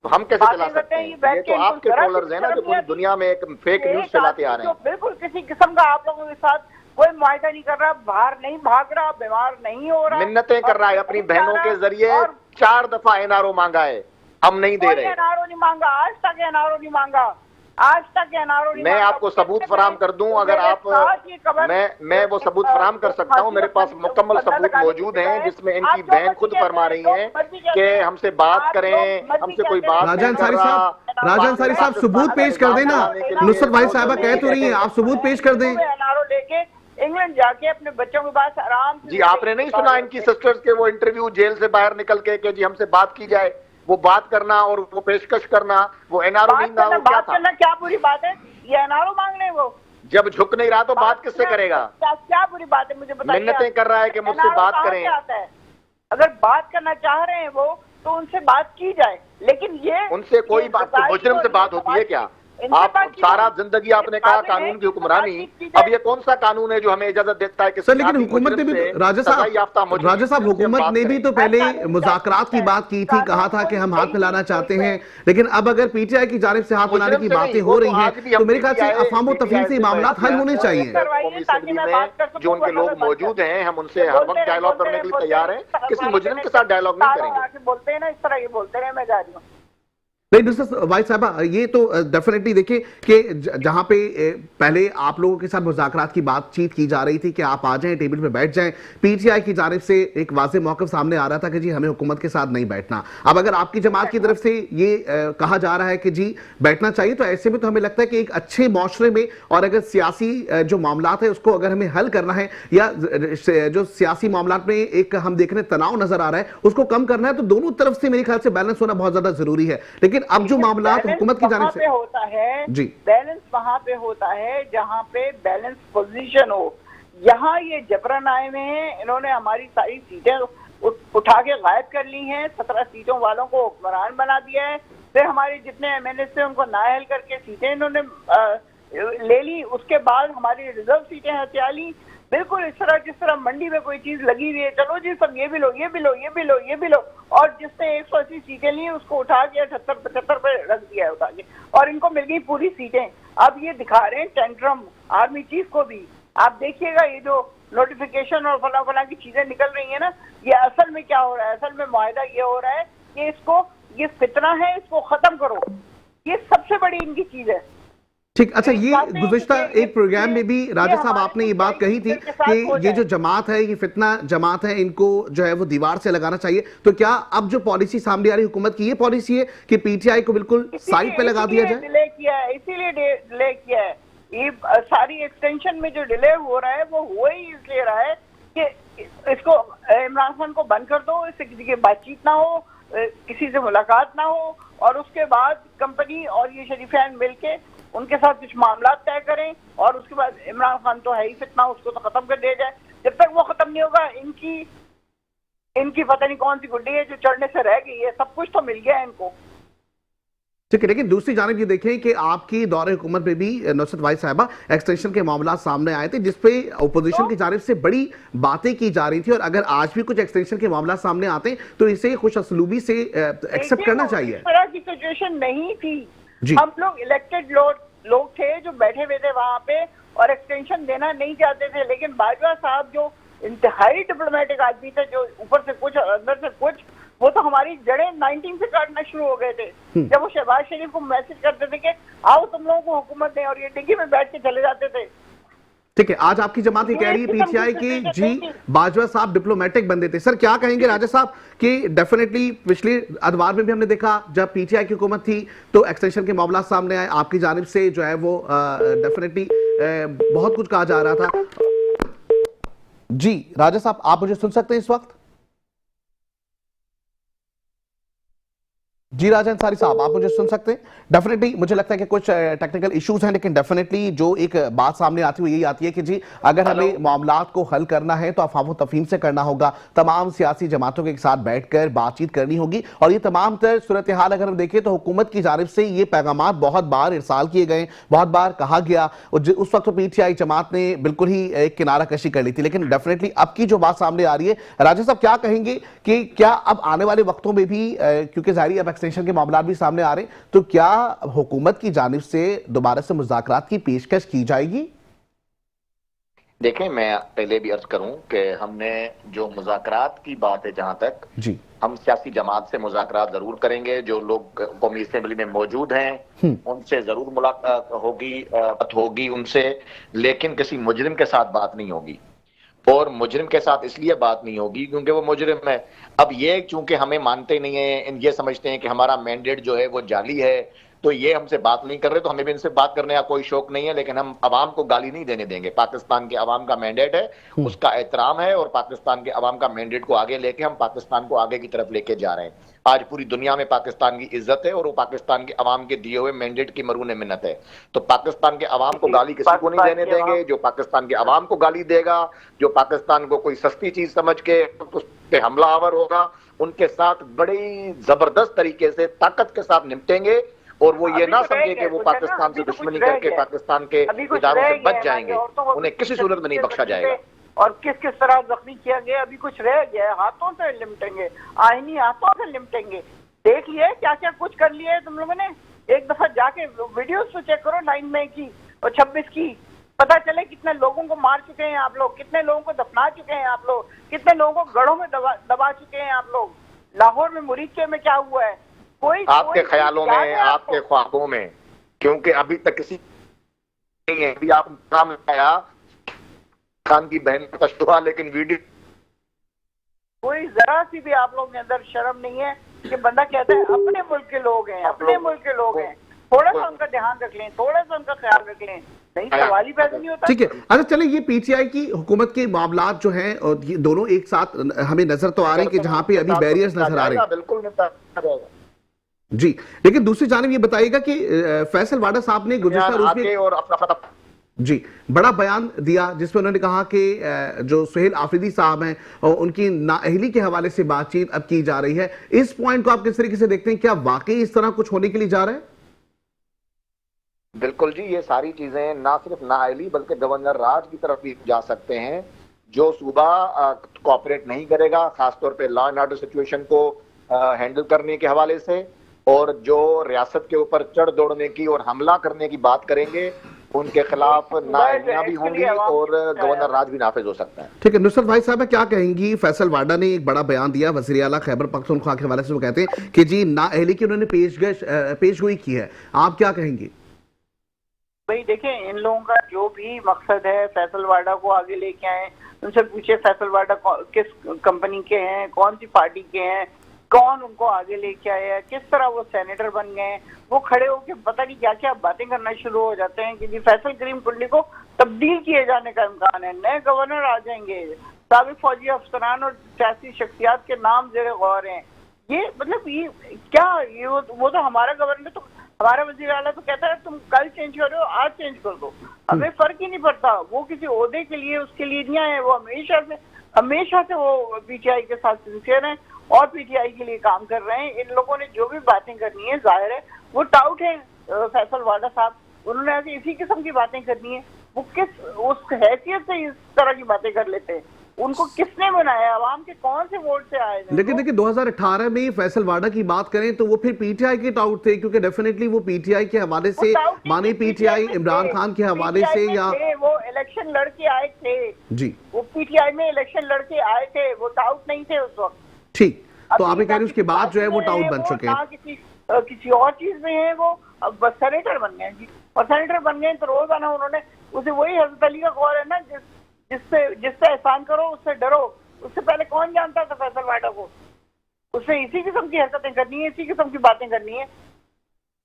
तो हम कैसे चला सकते हैं? ये तो आपके ट्रोलर्स हैं ना जो पूरी दुनिया में एक फेक न्यूज फैलाते आ रहे हैं। बिल्कुल किसी किस्म का आप लोगों के साथ कोई मुआहदा नहीं कर रहा, बाहर नहीं भाग रहा, बीमार नहीं हो रहा, मिन्नतें कर रहा है अपनी बहनों के जरिए। 4 दफा एनआरओ मांगा है, हम नहीं दे रहे। एनआरओ नहीं मांगा, आज तक एनआरओ नहीं मांगा, आज तक एनआरओ नहीं मैं मांगा। आपको सबूत फराम कर दूं अगर आप, मैं वो सबूत फराम कर सकता हूं। मेरे पास मुकम्मल सबूत मौजूद हैं जिसमें इनकी बहन खुद फरमा रही हैं कि हमसे बात करें, हमसे कोई बात राजा अंसारी साहब सबूत पेश कर देना। नुसरत भाई साहबा कह तो रही हैं, आप सबूत पेश कर दें। एनआरओ लेके इंग्लैंड जाके अपने बच्चों के पास आराम से। जी आपने नहीं सुना इनकी सिस्टर्स के वो इंटरव्यू जेल से बाहर निकल के कि जी हमसे बात की जाए, वो बात करना और वो पेशकश करना, वो एनआरओ नहीं था, वो क्या था? क्या बुरी बात है? ये एनआरओ मांग रहे हैं वो। जब झुक नहीं रहा तो बात किससे करेगा? क्या बुरी बात है मुझे बताइए। मिन्नतें कर रहा है कि मुझसे बात करें। अगर बात करना चाह रहे हैं वो तो उनसे बात की जाए, लेकिन ये उनसे कोई बात, मुजरिम से बात होती है क्या? आप सारा जिंदगी आपने कहा कानून की हुक्मरानी, अब ये कौन सा कानून है जो हमें इजाजत देता है कि सर? लेकिन हुकूमत ने भी, राजा साहब हुकूमत ने भी तो पहले मुज़ाकरात की बात की थी, कहा था कि हम हाथ मिलाना चाहते हैं, लेकिन अब अगर पीटीआई की जानिब से हाथ मिलाने की बातें हो रही हैं तो मेरे ख्याल से अफ़वाम व तफ़हीम से मामला हल होने चाहिए। जो उनके लोग मौजूद हैं हम उनसे हर वक्त डायलॉग करने के लिए तैयार हैं, किसी मुजरिम के साथ डायलॉग नहीं करेंगे। बोलते हैं ना इस तरह, ये बोलते रहे, मैं जा रही हूँ। नहीं नुसरत भाई साहबा, ये तो डेफिनेटली देखिए कि जहां पे पहले आप लोगों के साथ मुज़ाकरात की बातचीत की जा रही थी कि आप आ जाएं, टेबल पे बैठ जाएं, पीटीआई की जानिब से एक वाज़े मौक़िफ़ सामने आ रहा था कि जी हमें हुकूमत के साथ नहीं बैठना। अब अगर आपकी जमात की तरफ से ये कहा जा रहा है कि जी बैठना चाहिए, तो ऐसे में तो हमें लगता है कि एक अच्छे माशरे में, और अगर सियासी जो मामलात है उसको अगर हमें हल करना है, या जो सियासी मामलात में एक हम देख रहे हैं तनाव नजर आ रहा है उसको कम करना है, तो दोनों तरफ से मेरे ख्याल से बैलेंस होना बहुत ज्यादा जरूरी है। लेकिन अब जो मामला हुकूमत की जानिब से होता है जी, बैलेंस वहां पे होता है जहां पे बैलेंस पोजीशन हो। यहाँ ये जबरन आए हुए हैं, इन्होंने हमारी सारी सीटें उठा के गायब कर ली हैं, 17 सीटों वालों को हुक्मरान बना दिया है, फिर हमारे जितने एमएनए थे उनको नाअहल करके सीटें इन्होंने ले ली, उसके बाद हमारी रिजर्व सीटें हथिया ली। बिल्कुल इस तरह जिस तरह मंडी में कोई चीज लगी हुई है, चलो जी सब ये भी लो, ये भी लो, ये भी लो, ये भी लो, और जिसने 180 सीटें ली उसको उठा के 78-75 पे रख दिया है उठा के, और इनको मिल गई पूरी सीटें। अब ये दिखा रहे हैं टेंट्रम आर्मी चीफ को भी। आप देखिएगा ये जो नोटिफिकेशन और फला फला की चीजें निकल रही है ना, ये असल में क्या हो रहा है? असल में मुआहदा ये हो रहा है कि इसको, ये फितना है, इसको खत्म करो, ये सबसे बड़ी इनकी चीज है। ठीक, अच्छा, ये गुज़िश्ता एक प्रोग्राम में भी राजा साहब आपने ये बात कही थी कि ये जो जमात है, ये फितना जमात है, इनको जो है वो दीवार से लगाना चाहिए। तो क्या अब जो पॉलिसी सामने आ रही हुकूमत की, ये पॉलिसी है कि पीटीआई को बिल्कुल साइड पे लगा दिया जाए? डिले किया है, इसीलिए डिले किया है। ये सारी एक्सटेंशन में जो डिले हो रहा है वो हो ही इसलिए रहा है कि इसको इमरान खान को बंद कर दो, इससे किसी की बातचीत ना हो, किसी से मुलाकात ना हो, और उसके बाद कंपनी और ये शरीफैन मिलके उनके साथ कुछ मामला तय करें, और उसके बाद इमरान खान तो है ही फितना, उसको तो खत्म कर दिया जाए। जब तक वो खत्म नहीं होगा, इनकी पता नहीं कौन सी गुड्डी है जो चढ़ने से रह गई है, सब कुछ तो मिल गया है इनको। ठीक है, लेकिन दूसरी जानिब ये देखें कि आपकी दौरे हुकूमत में भी नुसरत भाई साहबा एक्सटेंशन के मामला सामने आए थे जिसपे अपोजिशन की जानिब से बड़ी बातें की जा रही थी, और अगर आज भी कुछ एक्सटेंशन के मामला सामने आते हैं तो इसे खुश असलूबी से एक्सेप्ट करना चाहिए। इस तरह की सिचुएशन नहीं थी। हम लोग इलेक्टेड लोग लोग थे जो बैठे हुए थे वहां पे और एक्सटेंशन देना नहीं चाहते थे, लेकिन बाजवा साहब जो इंतहाई डिप्लोमेटिक आदमी थे, जो ऊपर से कुछ और अंदर से कुछ, वो तो हमारी जड़ें 19 से काटना शुरू हो गए थे जब वो शहबाज शरीफ को मैसेज करते थे कि आओ तुम लोगों को हुकूमत दें, और ये डिग्गी में बैठ के चले जाते थे। ठीक है, आज आपकी जमात ये कह रही है पीटीआई की जी बाजवा साहब डिप्लोमेटिक बंदे थे। सर क्या कहेंगे राजा साहब कि डेफिनेटली पिछले अदवार में भी हमने देखा जब पीटीआई की हुकूमत थी तो एक्सटेंशन के मामला सामने आए, आपकी जानिब से जो है वो डेफिनेटली बहुत कुछ कहा जा रहा था। जी राजा साहब, आप मुझे सुन सकते हैं इस वक्त? जी राजा अंसारी साहब, आप मुझे सुन सकते हैं? डेफिनेटली मुझे लगता है कि कुछ टेक्निकल इश्यूज हैं, लेकिन डेफिनेटली जो एक बात सामने आती हुई यही आती है कि जी अगर हमें मामलात को हल करना है तो अफवाह तफहीम से करना होगा, तमाम सियासी जमातों के साथ बैठकर बातचीत करनी होगी, और ये तमाम तर सूरत हाल अगर हम देखें तो हुकूमत की जानिब से ये पैगामात बहुत बार इरसाल किए गए, बहुत बार कहा गया, उस वक्त तो पीटीआई जमात ने बिल्कुल ही एक किनारा कशी कर ली थी, लेकिन डेफिनेटली अब की जो बात सामने आ रही है, राजा साहब क्या कहेंगे कि क्या अब आने वाले वक्तों में भी क्योंकि जाहिर अब एक्सटेंशन के मामला भी सामने आ रहे, तो क्या हुकूमत की जानिब से दोबारा से मुज़ाकरात की पेशकश की जाएगी? देखें, मैं पहले भी अर्ज करूं कि हमने जो मुज़ाकरात की बात है, जहां तक जी हम सियासी जमात से मुज़ाकरात जरूर करेंगे, जो लोग कौमी असेंबली में मौजूद हैं उनसे जरूर मुलाकात होगी, बात होगी उनसे, लेकिन किसी मुजरिम के साथ बात नहीं होगी। और मुजरिम के साथ इसलिए बात नहीं होगी क्योंकि वो मुजरिम है। अब ये चूंकि हमें मानते नहीं है, ये समझते हैं कि हमारा मैंडेट जो है वो जाली है, तो ये हमसे बात नहीं कर रहे, तो हमें भी इनसे बात करने का कोई शौक नहीं है, लेकिन हम अवाम को गाली नहीं देने देंगे। पाकिस्तान के अवाम का मैंडेट है, उसका एहतराम है, और पाकिस्तान के अवाम का मैंडेट को आगे लेके हम पाकिस्तान को आगे की तरफ लेके जा रहे हैं। आज पूरी दुनिया में पाकिस्तान की इज्जत है और वो पाकिस्तान के अवाम के दिए हुए मैंडेट की मरून मिन्नत है। तो पाकिस्तान के अवाम को गाली किसी को नहीं देने देंगे। जो पाकिस्तान के अवाम को गाली देगा, जो पाकिस्तान को कोई सस्ती चीज समझ के उस पे हमलावर होगा, उनके साथ बड़ी जबरदस्त तरीके से ताकत के साथ निपटेंगे, और वो ये ना समझे कि वो पाकिस्तान से दुश्मनी करके पाकिस्तान के इदारों से बच जाएंगे। उन्हें किसी सूरत में नहीं बख्शा जाएगा। और किस किस तरह जख्मी किया गया, अभी कुछ रह गया है, हाथों से निपटेंगे, आईनी हाथों से निपटेंगे। देख लिया क्या क्या कुछ कर लिया है तुम लोगों ने। एक दफा जाके वीडियोस तो चेक करो 9 मई की और 26 की, पता चले कितने लोगों को मार चुके हैं आप लोग, कितने लोगों को दफना चुके हैं आप लोग, कितने लोगों को गढ़ों में दबा चुके हैं आप लोग। लाहौर में मुरीदके में क्या हुआ है, कोई आपके ख्यालों में, आपके ख्वाबों में, क्योंकि अभी तक किसी नहीं है। अभी आप नाम आया खान की बहन का तशुआ, लेकिन वीडियो कोई जरा सी भी आप लोग के अंदर शर्म नहीं है कि बंदा कहता है अपने मुल्क के लोग हैं, अपने मुल्क के लोग हैं। थोड़ा सा उनका ध्यान रख लें, थोड़ा सा उनका ख्याल रख लें, नहीं सवाल ही पैदा नहीं होता। ठीक है, अच्छा चले ये पीटीआई की हुकूमत के मामलात जो हैं और ये दोनों एक साथ हमें नजर तो आ रहे हैं कि जहां पे अभी बैरियर्स नजर आ रहे हैं, बिल्कुल जाएगा जी, लेकिन दूसरी जानिब ये बताइएगा कि फैसल वाडा साहब ने गुज़िश्ता रोज में और जी बड़ा बयान दिया जिसमें उन्होंने कहा कि जो सुहेल आफरीदी साहब हैं और उनकी नाअहली के हवाले से बातचीत अब की जा रही है। इस पॉइंट को आप किस तरीके से देखते हैं? क्या वाकई इस तरह कुछ होने के लिए जा रहा है? बिल्कुल जी, ये सारी चीजें ना सिर्फ नाअहली बल्कि गवर्नर राज की तरफ भी जा सकते हैं। जो सूबा कोऑपरेट नहीं करेगा, खासतौर पे लॉ एंड ऑर्डर सिचुएशन को हैंडल करने के हवाले से, और जो रियासत के ऊपर चढ़ दौड़ने की और हमला करने की बात करेंगे, उनके खिलाफ नाअहलियां भी होंगी और गवर्नर राज भी नाफिज हो सकता है। ठीक है, नुसरत भाई साहब क्या कहेंगी? फैसल वाडा ने एक बड़ा बयान दिया वज़ीर आला खैबर पख्तूनख्वा के हवाले से, वो कहते हैं कि जी नाअहली की उन्होंने पेशगोई की है, आप क्या कहेंगी? भाई देखें, इन लोगों का जो भी मकसद है फैसल वाडा को आगे लेके आए, उनसे पूछे फैसल वाडा किस कंपनी के हैं, कौन सी पार्टी के हैं, कौन उनको आगे लेके आया है, किस तरह वो सेनेटर बन गए हैं। वो खड़े होकर पता नहीं क्या क्या बातें करना शुरू हो जाते हैं कि जी फैसल करीम कुंडली को तब्दील किए जाने का इम्कान है, नए गवर्नर आ जाएंगे, साबिक फौजी अफसरान और सियासी शख्सियात के नाम ज़ेरे गौर हैं। ये मतलब ये क्या, ये वो तो हमारा गवर्नर, तो हमारा वज़ीर आला तो कहता है तुम कल चेंज करो, आज चेंज कर दो, हमें फर्क ही नहीं पड़ता। वो किसी ओहदे के लिए उसके लिए नहीं आए, वो हमेशा से वो पीटीआई के साथ सिंसियर हैं और पीटीआई के लिए काम कर रहे हैं। इन लोगों ने जो भी बातें करनी है, जाहिर है वो टाउट है फैसल वाडा साहब, उन्होंने ऐसे इसी किस्म की बातें करनी है। वो किस उस हैसियत से इस तरह की बातें कर लेते हैं? उनको किसने बनाया? अवाम के कौन से वोट से आए थे? लेकिन देखिए 2018 में फैसल वाडा की बात करें तो वो फिर पीटीआई के टाउट थे, क्योंकि डेफिनेटली वो पीटीआई के हवाले से, मानी पीटीआई इमरान खान के हवाले से, या वो इलेक्शन लड़के आए थे जी, वो पीटीआई में इलेक्शन लड़के आए थे, वो टाउट नहीं थे उस वक्त। ठीक, तो आप ये कह रहे हैं उसके बाद जो है वो टाउट बन चुके हैं, किसी और चीज में है वो, अब बस सेनेटर बन गए जी, और सेनेटर बन गए तो रोजाना उन्होंने उसे, वही हजरत अली का कौल है ना, जिससे एहसान करो उससे डरो। उससे पहले कौन जानता था फैसल वाडा को? उससे इसी किस्म की हरकतें करनी है, इसी किस्म की बातें करनी है।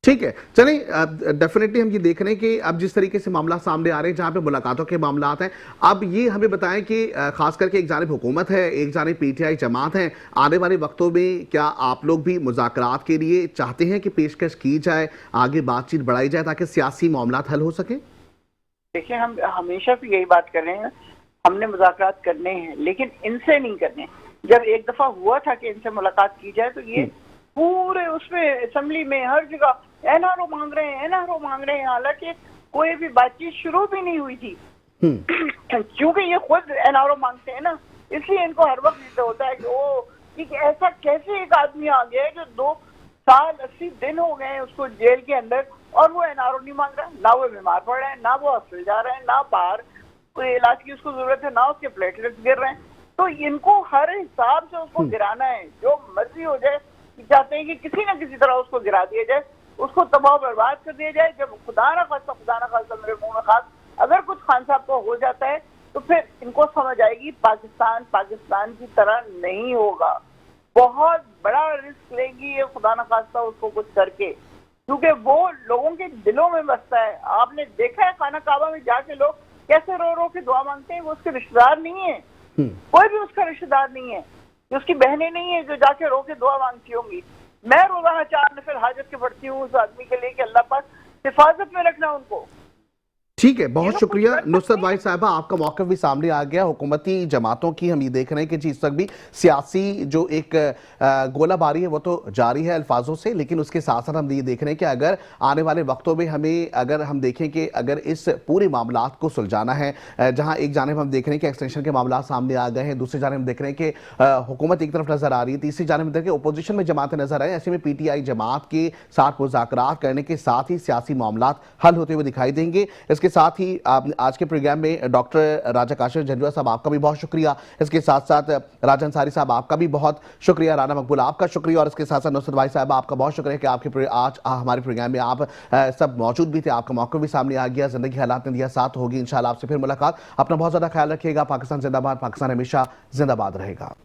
ठीक है, चलिए डेफिनेटली हम ये देख रहे हैं कि अब जिस तरीके से मामला सामने आ रहे हैं, जहां पे मुलाकातों के मामला हैं, अब ये हमें बताएं कि खास करके एक जानिब हुकूमत है, एक जानिब पीटीआई जमात है, आने वाले वक्तों में क्या आप लोग भी मुज़ाकरात के लिए चाहते हैं कि पेशकश की जाए, आगे बातचीत बढ़ाई जाए ताकि सियासी मामला हल हो सके? देखिए, हम हमेशा से यही बात कर रहे हैं, हमने मुज़ाकरात करने हैं, लेकिन इनसे नहीं करने। जब एक दफा हुआ था कि इनसे मुलाकात की जाए तो ये पूरे उसमें असेंबली में हर जगह एनआरओ मांग रहे हैं, एनआरओ मांग रहे हैं, हालांकि कोई भी बातचीत शुरू भी नहीं हुई थी। क्योंकि ये खुद एनआरओ मांगते हैं ना, इसलिए इनको हर वक्त ये होता है कि ओ कि ऐसा कैसे एक आदमी आ गया है जो 2 साल 80 दिन हो गए हैं उसको जेल के अंदर, और वो एनआरओ नहीं मांग रहा है, ना वो बीमार पड़ रहे हैं, ना वो हॉस्पिटल जा रहे हैं, ना बाहर कोई इलाज की उसको जरूरत है, ना उसके प्लेटलेट्स गिर रहे हैं। तो इनको हर हिसाब से उसको गिराना है, जो मर्जी हो जाए। चाहते हैं कि किसी न किसी तरह उसको गिरा दिया जाए, उसको तबाह बर्बाद कर दिया जाए। जब खुदा ना खास्ता मेरे मुंह में खास अगर कुछ खान साहब को हो जाता है तो फिर इनको समझ आएगी पाकिस्तान की तरह नहीं होगा। बहुत बड़ा रिस्क लेगी ये खुदा ना खास्ता उसको कुछ करके, क्योंकि वो लोगों के दिलों में बसता है। आपने देखा है खाना काबा में जाके लोग कैसे रो रो के दुआ मांगते हैं। वो उसके रिश्तेदार नहीं है, कोई भी उसका रिश्तेदार नहीं है, उसकी बहनें नहीं है जो जाके रो के दुआ मांगती होंगी। मैं रोजाना 4 नफल हाजत के पढ़ती हूँ उस आदमी के लिए कि अल्लाह पाक हिफाजत में रखना उनको। ठीक है, बहुत शुक्रिया नुसरत भाई साहबा, आपका मौक़िफ़ भी सामने आ गया। हुकूमती जमातों की हम ये देख रहे हैं कि इस तक भी सियासी जो एक गोलाबारी है वो तो जारी है अल्फाजों से, लेकिन उसके साथ साथ हम ये देख रहे हैं कि अगर आने वाले वक्तों में हमें, अगर हम देखें कि अगर इस पूरे मामलात को सुलझाना है, जहाँ एक जानिब हम देख रहे हैं कि एक्सटेंशन के मामला सामने आ गए हैं, दूसरी जानिब हम देख रहे हैं कि हुकूमत एक तरफ नजर आ रही है, तीसरी जानिब देख रहे अपोजिशन में जमातें नजर आए, ऐसे में पीटीआई जमात के साथ मुज़ाकरात करने के साथ ही सियासी मामलात हल होते हुए दिखाई देंगे। इसके साथ ही आज के प्रोग्राम में डॉक्टर राजा काशिफ झंझुआ साहब आपका भी बहुत शुक्रिया, इसके साथ साथ राजा अंसारी साहब आपका भी बहुत शुक्रिया, राना मकबूल आपका शुक्रिया, और इसके साथ साथ नुसरत भाई साहब आपका बहुत शुक्रिया कि आपके आज हमारे प्रोग्राम में आप सब मौजूद भी थे, आपका मौका भी सामने आ गया, जिंदगी हालात ने दिया साथ होगी। इंशाल्लाह आपसे फिर मुलाकात। अपना बहुत ज्यादा ख्याल रखिएगा। पाकिस्तान जिंदाबाद, पाकिस्तान हमेशा जिंदाबाद रहेगा।